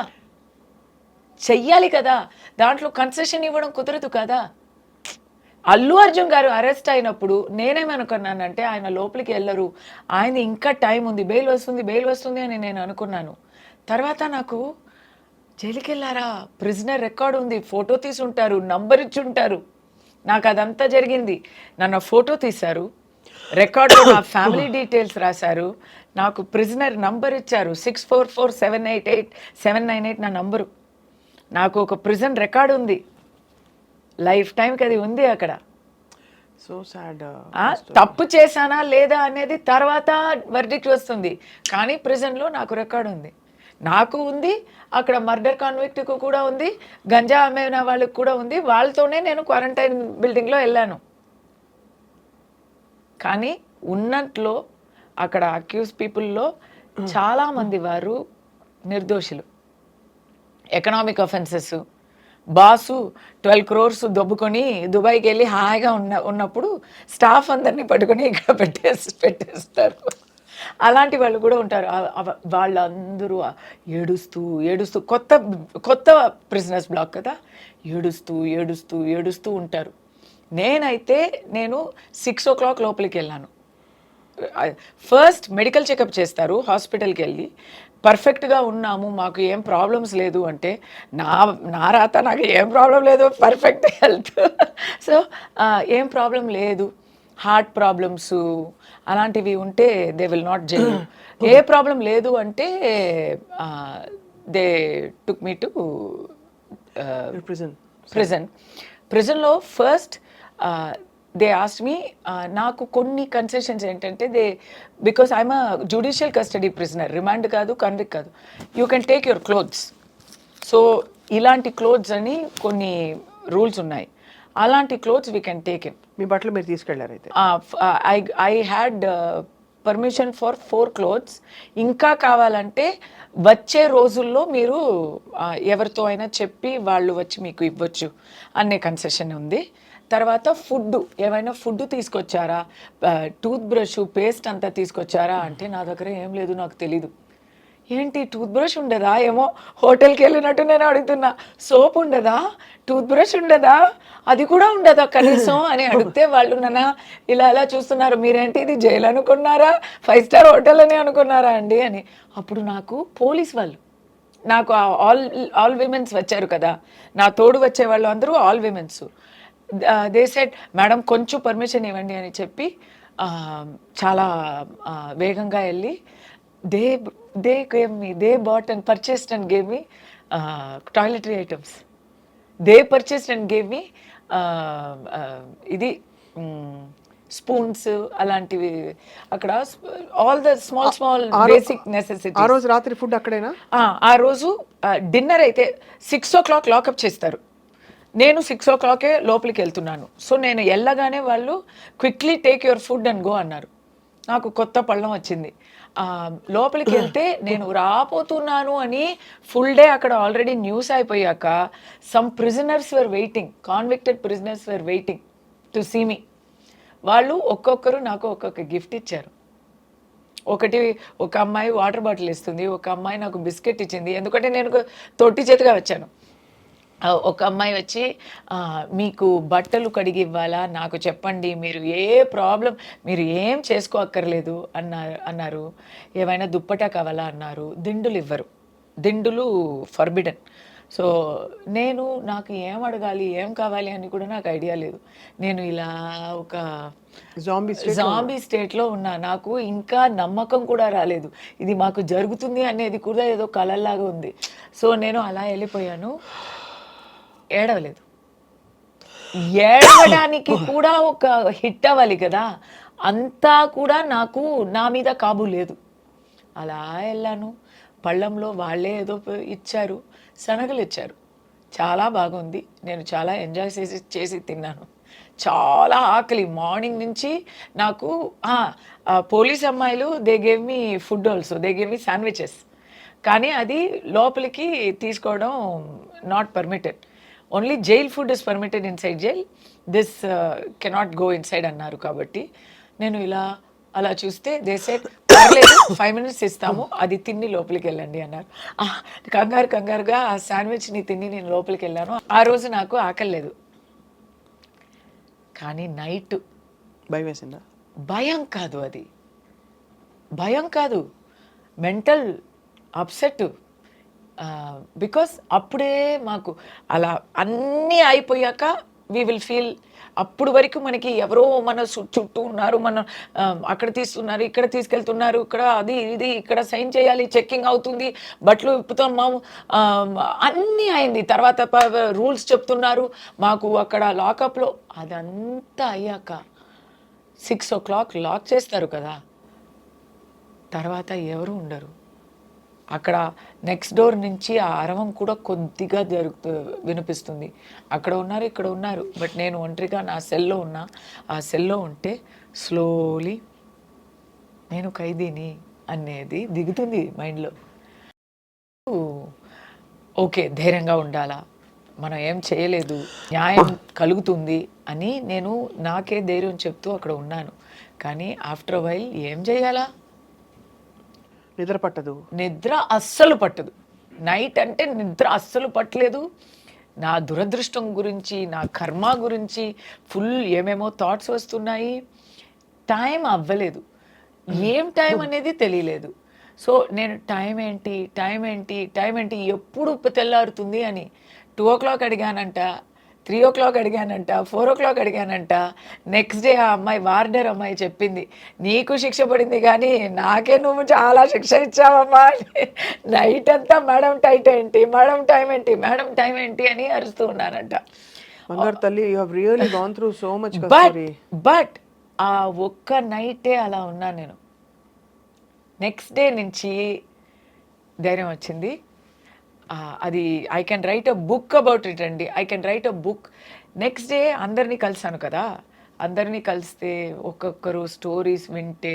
చెయ్యాలి కదా, దాంట్లో కన్సెషన్ ఇవ్వడం కుదరదు కదా. అల్లు అర్జున్ గారు అరెస్ట్ అయినప్పుడు నేనేమనుకున్నానంటే ఆయన లోపలికి వెళ్ళరు, ఆయన ఇంకా టైం ఉంది, బెయిల్ వస్తుంది అని నేను అనుకున్నాను. తర్వాత నాకు జైలుకి వెళ్ళారా, ప్రిజనర్ రికార్డు ఉంది, ఫోటో తీసి ఉంటారు, నంబర్ ఇచ్చి ఉంటారు. నాకు అదంతా జరిగింది. నన్ను ఫోటో తీశారు, రికార్డులో నా ఫ్యామిలీ డీటెయిల్స్ రాశారు, నాకు ప్రిజనర్ నంబర్ ఇచ్చారు, 644788 నా నంబరు. నాకు ఒక ప్రిజన్ రికార్డు ఉంది, లైఫ్ టైంకి అది ఉంది అక్కడ. So sad. తప్పు చేశానా లేదా అనేది తర్వాత వర్డిక్ట్ వస్తుంది, కానీ ప్రిజన్లో నాకు రికార్డు ఉంది. నాకు ఉంది, అక్కడ మర్డర్ కాన్విక్ట్కు కూడా ఉంది, గంజా అమ్మిన వాళ్ళకి కూడా ఉంది. వాళ్ళతోనే నేను క్వారంటైన్ బిల్డింగ్లో వెళ్ళాను. కానీ ఉన్నట్లో అక్కడ అక్యూజ్ పీపుల్లో చాలామంది వారు నిర్దోషులు. Economic offences. బాసు 12 crores దొబ్బుకొని దుబాయ్కి వెళ్ళి హాయిగా ఉన్నప్పుడు స్టాఫ్ అందరినీ పట్టుకొని ఇక్కడ పెట్టేస్తారు. అలాంటి వాళ్ళు కూడా ఉంటారు. వాళ్ళందరూ ఏడుస్తూ కొత్త ప్రిజనర్స్ బ్లాక్ కదా, ఏడుస్తూ ఉంటారు. నేను 6 o'clock లోపలికి వెళ్ళాను. ఫస్ట్ మెడికల్ చెకప్ చేస్తారు హాస్పిటల్కి వెళ్ళి. పర్ఫెక్ట్గా ఉన్నాము, మాకు ఏం ప్రాబ్లమ్స్ లేదు అంటే నా రాత నాకు ఏం ప్రాబ్లం లేదు, పర్ఫెక్ట్ హెల్త్. సో ఏం ప్రాబ్లం లేదు, హార్ట్ ప్రాబ్లమ్స్ అలాంటివి ఉంటే దే విల్ నాట్ జైల్. ఏ ప్రాబ్లం లేదు అంటే దే టుక్ మీ టు ప్రిజన్లో. ఫస్ట్ దే ఆస్క్డ్ మీ, నాకు కొన్ని కన్సెషన్స్ ఏంటంటే because I'm a judicial custody prisoner, remand కాదు, కన్విక్ట్ కాదు. You can take your clothes. So ఇలాంటి క్లోత్స్ అని కొన్ని రూల్స్ ఉన్నాయి, అలాంటి clothes we can take in. మీ బట్టలు మీరు తీసుకెళ్ళారు అయితే? I had permission for 4 clothes. ఇంకా కావాలంటే వచ్చే రోజుల్లో మీరు ఎవరితో అయినా చెప్పి వాళ్ళు వచ్చి మీకు ఇవ్వచ్చు అనే కన్సెషన్ ఉంది. తర్వాత ఫుడ్, ఏమైనా ఫుడ్ తీసుకొచ్చారా, టూత్ బ్రష్, పేస్ట్ అంతా తీసుకొచ్చారా అంటే నా దగ్గర ఏం లేదు, నాకు తెలీదు. ఏంటి టూత్ బ్రష్ ఉండదా, ఏమో హోటల్కి వెళ్ళినట్టు నేను అడుగుతున్నా. సోప్ ఉండదా, టూత్ బ్రష్ ఉండదా, అది కూడా ఉండదా కనీసం అని అడిగితే వాళ్ళు నన్ను ఇలా చూస్తున్నారు. మీరేంటి ఇది జైలు అనుకున్నారా, 5 star హోటల్ అని అనుకున్నారా అండి అని. అప్పుడు నాకు పోలీస్ వాళ్ళు, నాకు ఆల్ విమెన్స్ వచ్చారు కదా, నా తోడు వచ్చే వాళ్ళు అందరూ all women's. They said madam కొంచెం పర్మిషన్ ఇవ్వండి అని చెప్పి చాలా వేగంగా వెళ్ళి they bought and purchased and gave me toiletry items. They purchased and gave me ఇది స్పూన్స్ అలాంటివి అక్కడ, all the small basic necessity. ఆ రోజు రాత్రి ఫుడ్ అక్కడేనా? ఆ రోజు డిన్నర్ అయితే 6 o'clock లాకప్ చేస్తారు. నేను 6 o'clock లోపలికి వెళ్తున్నాను. సో నేను వెళ్ళగానే వాళ్ళు quickly take your food and go అన్నారు. నాకు కొత్త పళ్ళం వచ్చింది. లోపలికి వెళ్తే నేను రాపోతున్నాను అని ఫుల్ డే అక్కడ ఆల్రెడీ న్యూస్ అయిపోయాక some prisoners were waiting, convicted prisoners were waiting to see me. వాళ్ళు ఒక్కొక్కరు నాకు ఒక్కొక్క గిఫ్ట్ ఇచ్చారు. ఒక అమ్మాయి వాటర్ బాటిల్ ఇస్తుంది, ఒక అమ్మాయి నాకు బిస్కెట్ ఇచ్చింది, ఎందుకంటే నేను తొట్టి చేతిగా వచ్చాను. ఒక అమ్మాయి వచ్చి మీకు బట్టలు కడిగి ఇవ్వాలా, నాకు చెప్పండి, మీరు మీరు ఏం చేసుకోక్కర్లేదు అన్నారు. ఏమైనా దుప్పటా కావాలా అన్నారు. దిండులు ఇవ్వరు, దిండులు ఫర్బిడన్. సో నాకు ఏం అడగాలి, ఏం కావాలి అని కూడా నాకు ఐడియా లేదు. నేను ఇలా ఒక జాంబీ స్టేట్లో ఉన్నా. నాకు ఇంకా నమ్మకం కూడా రాలేదు, ఇది మాకు జరుగుతుంది అనేది కూడా ఏదో కలల్లాగా ఉంది. సో నేను అలా వెళ్ళిపోయాను. ఏడవలేదు. ఏడవడానికి కూడా ఒక హిట్ అవ్వాలి కదా, అంతా కూడా నాకు నా మీద కాబు లేదు. అలా వెళ్ళాను. పళ్ళంలో వాళ్ళే ఏదో ఇచ్చారు, శనగలు ఇచ్చారు. చాలా బాగుంది. నేను చాలా ఎంజాయ్ చేసి తిన్నాను. చాలా ఆకలి మార్నింగ్ నుంచి నాకు. పోలీస్ అమ్మాయిలు they gave me food also, they gave me sandwiches. కానీ అది లోపలికి తీసుకోవడం not permitted. Only jail food is permitted inside jail, this cannot go inside అన్నారు. కాబట్టి నేను అలా చూస్తే దే సెడ్ పర్లేదు 5 minutes ఇస్తాము, అది తిని లోపలికి వెళ్ళండి అన్నారు. కంగారుగా ఆ శాండ్విచ్ని తిని నేను లోపలికి వెళ్ళాను. ఆ రోజు నాకు ఆకలి లేదు. కానీ నైట్ భయం వేసిందా? భయం కాదు, అది భయం కాదు, మెంటల్ అప్సెట్. బికాస్ అప్పుడే మాకు అలా అన్నీ అయిపోయాక వీ విల్ ఫీల్, అప్పుడు వరకు మనకి ఎవరో మన చుట్టూ ఉన్నారు, మనం అక్కడ తీస్తున్నారు, ఇక్కడ తీసుకెళ్తున్నారు, ఇక్కడ అది ఇది, ఇక్కడ సైన్ చేయాలి, చెక్కింగ్ అవుతుంది, బట్టలు విప్పుతాము, అన్నీ అయింది. తర్వాత రూల్స్ చెప్తున్నారు మాకు అక్కడ లాకప్లో. అదంతా అయ్యాక 6 o'clock లాక్ చేస్తారు కదా, తర్వాత ఎవరు ఉండరు అక్కడ. నెక్స్ట్ డోర్ నుంచి ఆ అరవం కూడా కొద్దిగా వినిపిస్తుంది. అక్కడ ఉన్నారు, ఇక్కడ ఉన్నారు, బట్ నేను ఒంటరిగా నా సెల్లో ఉన్నా. ఆ సెల్లో ఉంటే స్లోలీ నేను ఖైదీని అనేది దిగుతుంది మైండ్లో. ఓకే, ధైర్యంగా ఉండాలా, మనం ఏం చేయలేదు, న్యాయం కలుగుతుంది అని నేను నాకే ధైర్యం చెప్తూ అక్కడ ఉన్నాను. కానీ ఆఫ్టర్ వైల్ ఏం చేయాలా, నిద్ర పట్టదు, నిద్ర అస్సలు పట్టదు. నైట్ అంటే నిద్ర అస్సలు పట్టలేదు. నా దురదృష్టం గురించి, నా కర్మ గురించి ఫుల్ ఏమేమో థాట్స్ వస్తున్నాయి. టైం అవ్వలేదు, ఏం టైం అనేది తెలియలేదు. సో నేను టైం ఏంటి ఎప్పుడు తెల్లారుతుంది అని 2 o'clock అడిగానంట, 3 o'clock అడిగానంట, 4 o'clock అడిగానంట. Next day ఆ అమ్మాయి, వార్డర్ అమ్మాయి చెప్పింది, నీకు శిక్ష పడింది కానీ నాకే నువ్వు చాలా శిక్ష ఇచ్చావమ్మా. నైట్ అంతా మేడం టైం ఏంటి అని అరుస్తూ ఉన్నానంట. తల్లి, you have really gone through so much. But ఆ ఒక్క నైటే అలా ఉన్నాను నేను. నెక్స్ట్ డే నుంచి ధైర్యం వచ్చింది. అది I can write a book about it అండి. I can write a book. Next day అందరినీ కలిసాను కదా, అందరినీ కలిస్తే ఒక్కొక్కరు స్టోరీస్ వింటే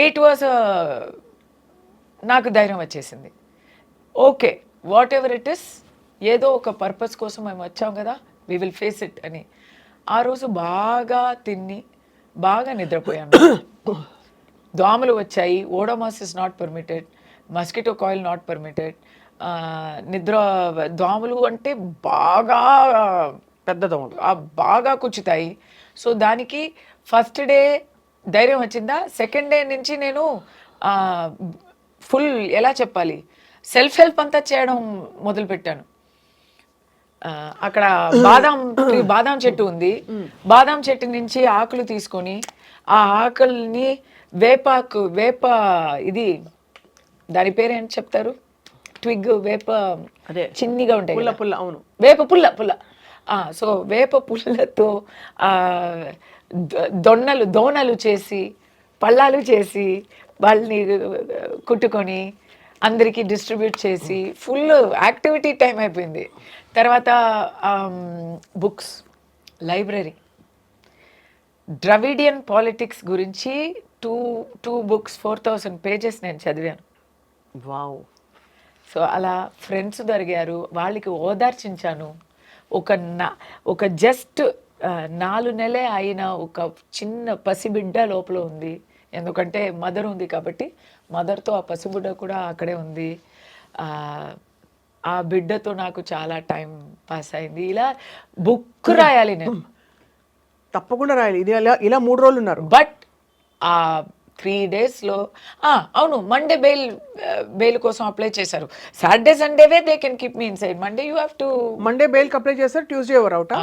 ఇట్ వాజ్ నాకు ధైర్యం వచ్చేసింది. Okay, what ever it is, ఏదో ఒక పర్పస్ కోసం మేము వచ్చాం కదా, వీ విల్ ఫేస్ ఇట్ అని. ఆ రోజు బాగా తిని బాగా నిద్రపోయాను. దోమలు వచ్చాయి. Odomos is not permitted, mosquito coil not permitted. దోమలు అంటే బాగా పెద్ద దోమలు బాగా కుచ్చుతాయి. సో దానికి ఫస్ట్ డే ధైర్యం వచ్చిందా, సెకండ్ డే నుంచి నేను ఫుల్ ఎలా చెప్పాలి, సెల్ఫ్ హెల్ప్ అంతా చేయడం మొదలుపెట్టాను. అక్కడ బాదాం చెట్టు ఉంది. బాదాం చెట్టు నుంచి ఆకులు తీసుకొని ఆ ఆకుల్ని వేప ఇది దాని పేరు ఏంటి చెప్తారు, ట్విగ్, వేప అదే చిన్నిగా ఉంటాయి, పుల్ల. అవును, వేప పుల్ల. సో వేప పుల్లతో దోణలు చేసి పళ్ళాలు చేసి వాళ్ళని కుట్టుకొని అందరికీ డిస్ట్రిబ్యూట్ చేసి ఫుల్ యాక్టివిటీ టైం అయిపోయింది. తర్వాత బుక్స్, లైబ్రరీ, ద్రవిడియన్ పాలిటిక్స్ గురించి టూ బుక్స్ 4000 pages నేను చదివాను. వావ్. సో అలా ఫ్రెండ్స్ దొరికారు, వాళ్ళకి ఓదార్చించాను. ఒక జస్ట్ 4 నెలలే అయిన ఒక చిన్న పసిబిడ్డ లోపల ఉంది. ఎందుకంటే మదర్ ఉంది కాబట్టి మదర్తో ఆ పసిబిడ్డ కూడా అక్కడే ఉంది. ఆ బిడ్డతో నాకు చాలా టైం పాస్ అయింది. ఇలా బుక్ రాయాలి నేను. తప్పకుండా రాయాలి. ఇది ఇలా 3 రోజులు ఉన్నారు. బట్ ఆ 3 daysలో అవును, మండే బెయిల్ కోసం అప్లై చేశారు. సాటర్డే సండేవే they can keep me inside. Monday you have to. Monday బెయిల్కి అప్లై చేస్తారు, ట్యూస్డే ఎవరు అవుట్?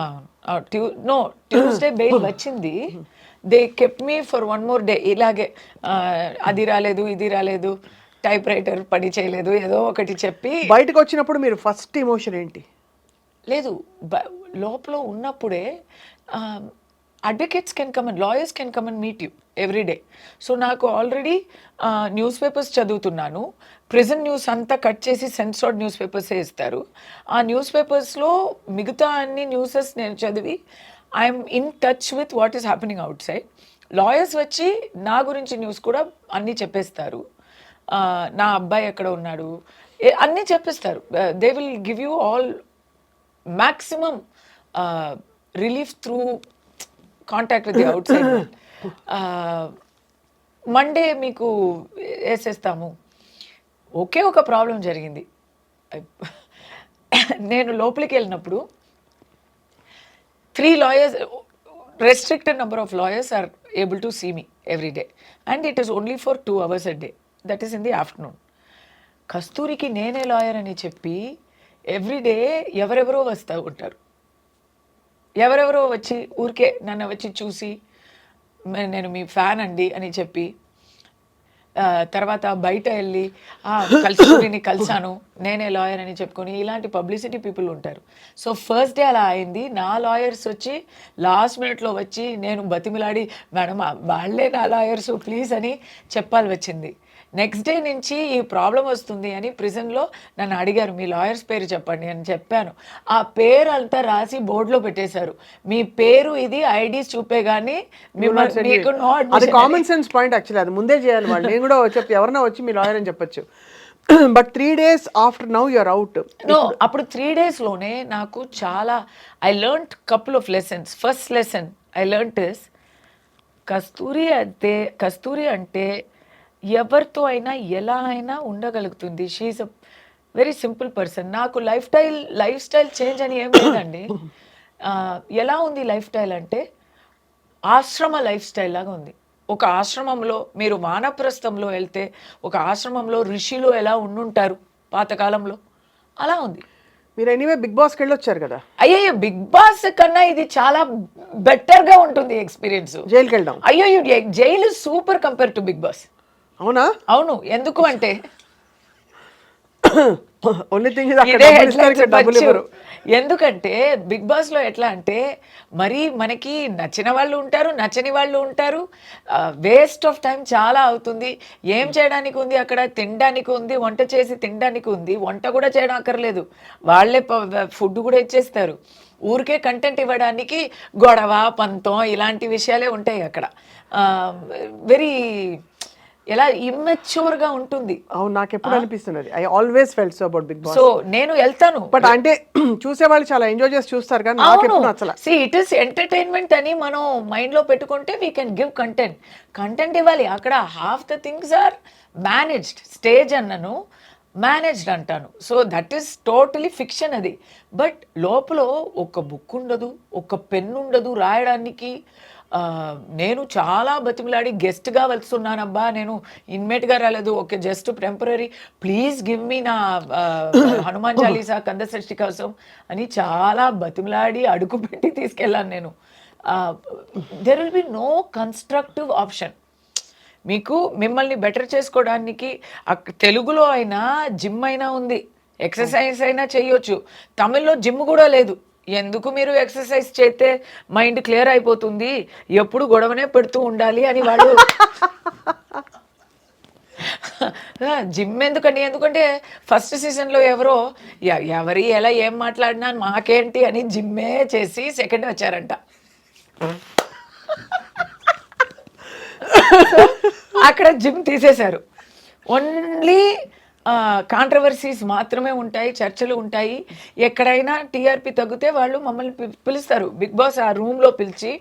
నో, ట్యూస్డే బెయిల్ వచ్చింది. They kept me for 1 more day. ఇలాగే అది రాలేదు, ఇది రాలేదు, టైప్ రైటర్ పని చేయలేదు, ఏదో ఒకటి చెప్పి. బయటకు వచ్చినప్పుడు మీరు ఫస్ట్ ఎమోషన్ ఏంటి? లేదు, లోపల ఉన్నప్పుడే advocates can come and lawyers can come and meet you every day. So నాకు ఆల్రెడీ న్యూస్ పేపర్స్ చదువుతున్నాను. ప్రెజెంట్ న్యూస్ అంతా కట్ చేసి సెన్సార్డ్ న్యూస్ పేపర్సే ఇస్తారు. ఆ న్యూస్ పేపర్స్లో మిగతా అన్ని న్యూసెస్ నేను చదివి I'm in touch with what is happening out side. Lawyers వచ్చి నా గురించి న్యూస్ కూడా అన్నీ చెప్పేస్తారు. నా అబ్బాయి ఎక్కడ ఉన్నాడు అన్నీ చెప్పేస్తారు. They will give you all maximum relief through contact with the out side. Monday మీకు వేసేస్తాము. ఒకే ఒక ప్రాబ్లం జరిగింది. నేను లోపలికి వెళ్ళినప్పుడు 3 lawyers, restricted number of lawyers are able to see me every day, and it is only for 2 hours a day, that is in the afternoon. కస్తూరికి నేనే lawyer అని చెప్పి everyday ఎవరెవరో వస్తూ ఉంటారు. ఎవరెవరో వచ్చి ఊరికే నన్ను వచ్చి చూసి నేను మీ ఫ్యాన్ అండి అని చెప్పి, తర్వాత బయట వెళ్ళి కస్తూరిని కలిసాను, నేనే లాయర్ అని చెప్పుకొని, ఇలాంటి పబ్లిసిటీ పీపుల్ ఉంటారు. సో ఫస్ట్ డే అలా అయింది. నా లాయర్స్ వచ్చి లాస్ట్ మినిట్లో వచ్చి నేను బతిమిలాడి, మేడం వాళ్ళే నా లాయర్స్ ప్లీజ్ అని చెప్పాలి వచ్చింది. నెక్స్ట్ డే నుంచి ఈ ప్రాబ్లం వస్తుంది అని ప్రిజన్లో నన్ను అడిగారు, మీ లాయర్స్ పేరు చెప్పండి అని చెప్పాను. ఆ పేరు అంతా రాసి బోర్డులో పెట్టేశారు. మీ పేరు ఇది, ఐడీస్ చూపే కానీ మీకు అది కామన్ సెన్స్ పాయింట్. యాక్చువల్లీ అది ముందే చేయాలి వాళ్ళు. నేను కూడా చెప్పి ఎవరైనా వచ్చి మీ లాయర్ అని చెప్పొచ్చు. But 3 days after now you're out. No, అప్పుడు 3 daysలోనే నాకు చాలా I learned couple of lessons. First lesson I learned is Kasturi అంటే ఎవరితో అయినా ఎలా అయినా ఉండగలుగుతుంది. She's a very simple person. నాకు లైఫ్ స్టైల్ చేంజ్ అని ఏం లేదండి. ఎలా ఉంది లైఫ్ స్టైల్ అంటే ఆశ్రమ లైఫ్ స్టైల్ లాగా ఉంది. ఒక ఆశ్రమంలో మీరు వానప్రస్థంలో వెళ్తే ఒక ఆశ్రమంలో ఋషిలో ఎలా ఉండుంటారు పాతకాలంలో, అలా ఉంది. మీరు ఎనీవే బిగ్ బాస్కి వెళ్ళొచ్చారు కదా. అయ్యో, బిగ్ బాస్ కన్నా ఇది చాలా బెటర్గా ఉంటుంది ఎక్స్పీరియన్స్. జైలుకి వెళ్ళడం, అయ్యో జైలు super compare to Bigg Boss. అవునా? అవును. ఎందుకు అంటే ఎందుకంటే బిగ్ బాస్లో ఎట్లా అంటే మరి మనకి నచ్చిన వాళ్ళు ఉంటారు, నచ్చని వాళ్ళు ఉంటారు. వేస్ట్ ఆఫ్ టైం చాలా అవుతుంది. ఏం చేయడానికి ఉంది అక్కడ? తినడానికి ఉంది, వంట చేసి తినడానికి ఉంది. వంట కూడా చేయడం అక్కర్లేదు, వాళ్ళే ఫుడ్ కూడా ఇచ్చేస్తారు. ఊరికే కంటెంట్ ఇవ్వడానికి గొడవ, పంతం ఇలాంటి విషయాలే ఉంటాయి అక్కడ. వెరీ ఎలా ఇమ్మెచ్యూర్ గా ఉంటుంది. అవును, నాకు ఎప్పుడు అనిపిస్తున్నది. I always felt so about Bigg Boss. So నేను వెళ్తాను, బట్ అంటే చూసే వాళ్ళు చాలా ఎంజాయ్ చేసి చూస్తారు కానీ నాకు ఎప్పుడు నచ్చల. సి ఇట్ ఇస్ ఎంటర్టైన్మెంట్ అని మనం మైండ్ లో పెట్టుకుంటే వీ కెన్ గివ్ కంటెంట్ ఇవ్వాలి. అక్కడ half the things are managed. Stage అన్నను మేనేజ్డ్ అంటాను. So that is totally fiction అది. బట్ లోపల ఒక బుక్ ఉండదు, ఒక పెన్ ఉండదు రాయడానికి. నేను చాలా బతిమిలాడి గెస్ట్గా వెళ్తున్నానబ్బా, నేను ఇన్మేట్గా రాలేదు, okay just temporary, please give me నా హనుమాన్ చాలీసా కంద సృష్టి కోసం అని చాలా బతిమిలాడి అడుగు పెట్టి తీసుకెళ్ళాను నేను. There will be no constructive option. మీకు మిమ్మల్ని బెటర్ చేసుకోవడానికి తెలుగులో అయినా జిమ్ అయినా ఉంది, ఎక్సర్సైజ్ అయినా చేయొచ్చు. తమిళ్లో జిమ్ కూడా లేదు. ఎందుకు మీరు ఎక్సర్సైజ్ చేస్తే మైండ్ క్లియర్ అయిపోతుంది, ఎప్పుడు గొడవనే పెడుతూ ఉండాలి అని వాళ్ళు జిమ్ ఎందుకండి, ఎందుకంటే ఫస్ట్ సీజన్లో ఎవరో ఎవరి ఎలా ఏం మాట్లాడినా మాకేంటి అని జిమ్మే చేసి సెకండ్ వచ్చారంట. అక్కడ జిమ్ తీసేశారు. ఓన్లీ కాంట్రవర్సీస్ మాత్రమే ఉంటాయి, చర్చలు ఉంటాయి. ఎక్కడైనా టీఆర్పీ తగ్గితే వాళ్ళు మమ్మల్ని పిలుస్తారు. బిగ్ బాస్ ఆ రూమ్లో పిలిచి,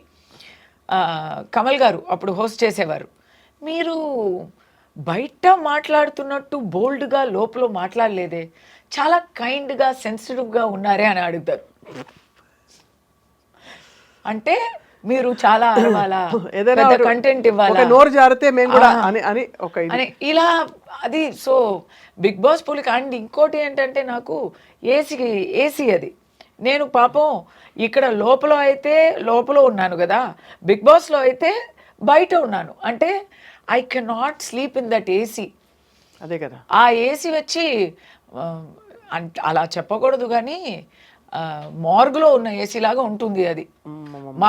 కమల్ గారు అప్పుడు హోస్ట్ చేసేవారు, మీరు బయట మాట్లాడుతున్నట్టు బోల్డ్గా లోపల మాట్లాడలేదే, చాలా కైండ్గా సెన్సిటివ్గా ఉన్నారే అని అడుగుతారు. అంటే మీరు చాలా అరవాలా, పెద్ద కంటెంట్ ఇవ్వాలా, నోరు జారితే మేము కూడా అని ఒక అని ఇలా అది. సో బిగ్ బాస్ పోలిక. అండ్ ఇంకోటి ఏంటంటే నాకు ఏసీ అది. నేను పాపం ఇక్కడ లోపల ఉన్నాను కదా, బిగ్ బాస్లో అయితే బయట ఉన్నాను. అంటే I cannot sleep in that AC. అదే కదా, ఆ ఏసీ వచ్చి అలా చెప్పకూడదు కానీ మార్గులో ఉన్న ఏసీ లాగా ఉంటుంది అది. మా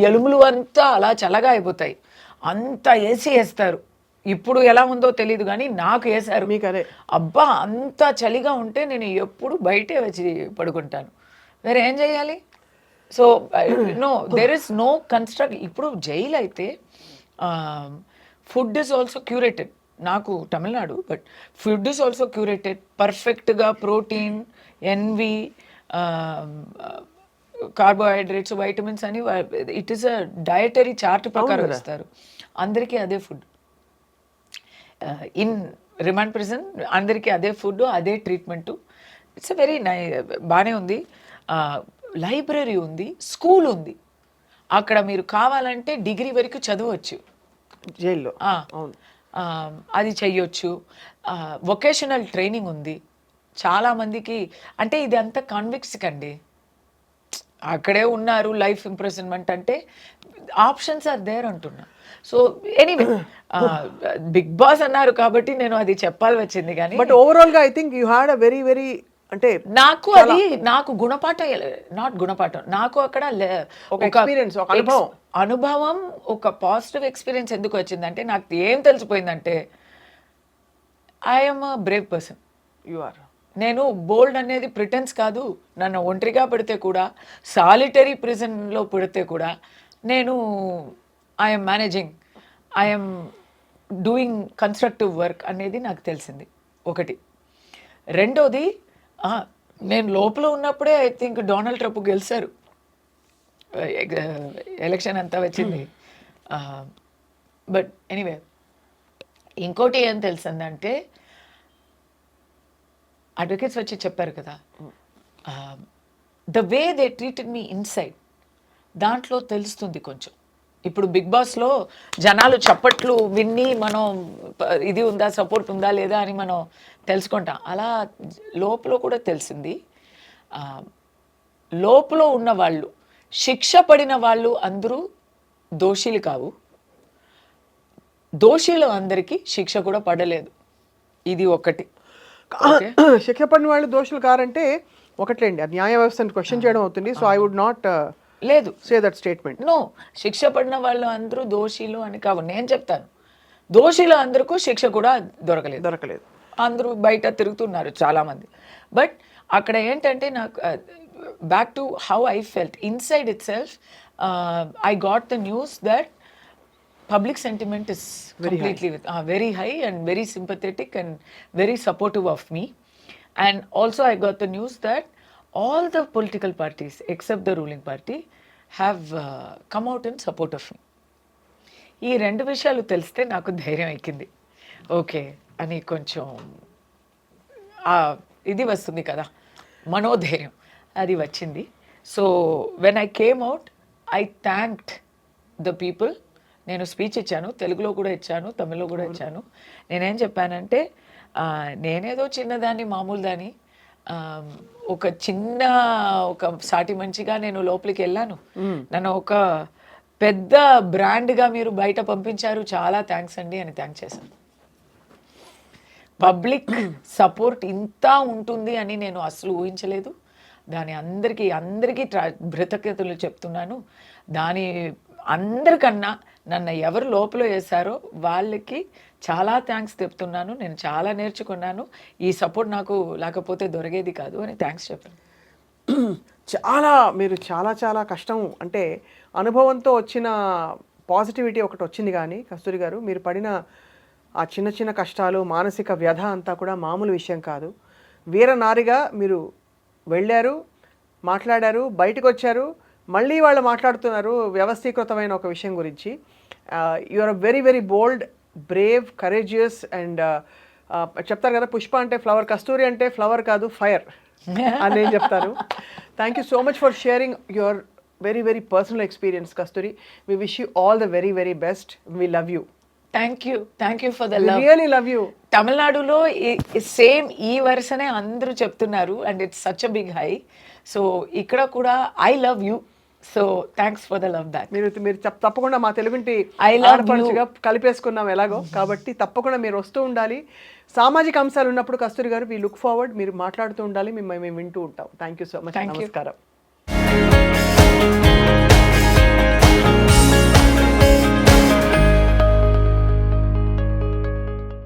ఎలుములు అంతా అలా చల్లగా అయిపోతాయి, అంత ఏసీ వేస్తారు. ఇప్పుడు ఎలా ఉందో తెలియదు కానీ నాకు వేశారు. మీకు అదే అబ్బా, అంత చలిగా ఉంటే నేను ఎప్పుడు బయటే వచ్చి పడుకుంటాను. వేరే ఏం చేయాలి? So no, there is no construct. ఇప్పుడు జైలు అయితే ఫుడ్ ఇస్ ఆల్సో క్యూరేటెడ్. నాకు Tamil Nadu, but food is also curated. పర్ఫెక్ట్గా ప్రోటీన్, ఎన్వి, కార్బోహైడ్రేట్స్, వైటమిన్స్ అని it is a dietary chart ప్రకారం ఇస్తారు. అందరికీ అదే ఫుడ్. ఇన్ రిమాండ్ ప్రిజన్ అందరికీ అదే ఫుడ్, అదే ట్రీట్మెంటు. ఇట్స్ అ వెరీ బాగానే ఉంది. లైబ్రరీ ఉంది, స్కూల్ ఉంది. అక్కడ మీరు కావాలంటే డిగ్రీ వరకు చదవచ్చు జైల్లో. అది చెయ్యొచ్చు. వొకేషనల్ ట్రైనింగ్ ఉంది చాలామందికి. అంటే ఇది అంతా కాన్విక్స్కి అండి, అక్కడే ఉన్నారు. లైఫ్ ఇంప్రెజన్మెంట్ అంటే ఆప్షన్స్ ఆర్ దేర్ అంటున్నా. సో ఎనీవే, బిగ్ బాస్ అన్నారు కాబట్టి నేను అది చెప్పాలి వచ్చింది. కానీ బట్ ఓవరాల్గా I think you had a very very, అంటే నాకు గుణపాఠం, నాట్ గుణపాఠం, నాకు అక్కడ ఒక ఎక్స్పీరియన్స్, ఒక అనుభవం, ఒక పాజిటివ్ ఎక్స్పీరియన్స్ ఎందుకు వచ్చిందంటే, నాకు ఏం తెలిసిపోయిందంటే I'm a brave person. You are. నేను బోల్డ్ అనేది ప్రిటెన్స్ కాదు. నన్ను ఒంటరిగా పెడితే కూడా, సాలిటరీ ప్రిజన్లో పెడితే కూడా నేను I'm managing, I'm doing constructive work అనేది నాకు తెలిసింది ఒకటి. రెండోది, నేను లోపల ఉన్నప్పుడే ఐ థింక్ డొనాల్డ్ ట్రంప్ గెలిచారు, ఎలక్షన్ అంతా వచ్చింది. బట్ ఎనీవే, ఇంకోటి ఏం తెలిసిందంటే, అడ్వకేట్స్ వచ్చి చెప్పారు కదా, the way they treated me inside, దాంట్లో తెలుస్తుంది కొంచెం. ఇప్పుడు బిగ్ బాస్లో జనాలు చప్పట్లు విన్ని మనం ఇది ఉందా, సపోర్ట్ ఉందా లేదా అని మనం తెలుసుకుంటాం. అలా లోపల కూడా తెలిసింది. లోపల ఉన్న వాళ్ళు, శిక్ష పడిన వాళ్ళు అందరూ దోషులు కావు. దోషులు అందరికీ శిక్ష కూడా పడలేదు. ఇది ఒకటి. శిక్ష పడిన వాళ్ళు దోషులు కారంటే ఒకట్లేండి, అది న్యాయ వ్యవస్థను క్వశ్చన్ చేయడం అవుతుంది. సో ఐ వుడ్ నాట్ లేదు సే దట్ స్టేట్మెంట్. నో, శిక్ష పడిన వాళ్ళు అందరూ దోషులు అని కావు. నేను చెప్తాను, దోషులు అందరికీ శిక్ష కూడా దొరకలేదు. అందరూ బయట తిరుగుతున్నారు చాలామంది. బట్ అక్కడ ఏంటంటే, నాకు back to how I felt inside it self, I got the news that public sentiment is completely very high and very sympathetic and very supportive of me. And also I got the news that all the political parties except the ruling party have come out in support of me. ఈ రెండు విషయాలు తెలిస్తే నాకు ధైర్యం ఎక్కింది. Okay అని కొంచెం ఇది వస్తుంది కదా, మనోధైర్యం, అది వచ్చింది. So when I came out, I thanked the people. నేను స్పీచ్ ఇచ్చాను, తెలుగులో కూడా ఇచ్చాను, తమిళ్లో కూడా ఇచ్చాను. నేనేం చెప్పానంటే, నేనేదో చిన్నదాన్ని, మామూలు దాన్ని, ఒక సాటి మంచిగా నేను లోపలికి వెళ్ళాను. నన్ను ఒక పెద్ద బ్రాండ్గా మీరు బయట పంపించారు, చాలా థ్యాంక్స్ అండి అని థ్యాంక్ చేశాను. పబ్లిక్ సపోర్ట్ ఇంత ఉంటుంది అని నేను అసలు ఊహించలేదు. దాని అందరికీ కృతజ్ఞతలు చెప్తున్నాను. దాని అందరికన్నా నన్ను ఎవరు లోపల వేశారో వాళ్ళకి చాలా థ్యాంక్స్ చెప్తున్నాను. నేను చాలా నేర్చుకున్నాను. ఈ సపోర్ట్ నాకు లేకపోతే దొరికేది కాదు అని థ్యాంక్స్ చెప్పాను. మీరు చాలా కష్టం అంటే అనుభవంతో వచ్చిన పాజిటివిటీ ఒకటి వచ్చింది. కానీ కస్తూరి గారు, మీరు పడిన ఆ చిన్న కష్టాలు, మానసిక వ్యధ అంతా కూడా మామూలు విషయం కాదు. వీరనారిగా మీరు వెళ్ళారు, మాట్లాడారు, బయటకు వచ్చారు, మళ్ళీ వాళ్ళు మాట్లాడుతున్నారు వ్యవస్థీకృతమైన ఒక విషయం గురించి. You are very bold, brave, courageous and చెప్తారు కదా, పుష్ప అంటే ఫ్లవర్, కస్తూరి అంటే ఫ్లవర్ కాదు ఫైర్ అని నేను చెప్తాను. Thank you so much for sharing your very personal experience Kasturi. We wish you all the very best. We love you. Thank you for the love. Really love you. తమిళనాడులో same ఈ వరుసనే అందరూ చెప్తున్నారు and it's such a big high. So ఇక్కడ కూడా I love you. So thanks for the love back. మీరు తప్పకుండా మా తెలుగుంటి I love ఆడపడుచుగా కలిపేసుకున్నాం ఎలాగో. కాబట్టి తప్పకుండా మీరు వస్తూ ఉండాలి. సామాజిక అంశాలు ఉన్నప్పుడు కస్తూరి గారు వి లుక్ ఫార్వర్డ్, మీరు మాట్లాడుతూ ఉండాలి, మేము వింటూ ఉంటాం. Thank you so much. Thank you. నమస్కారం.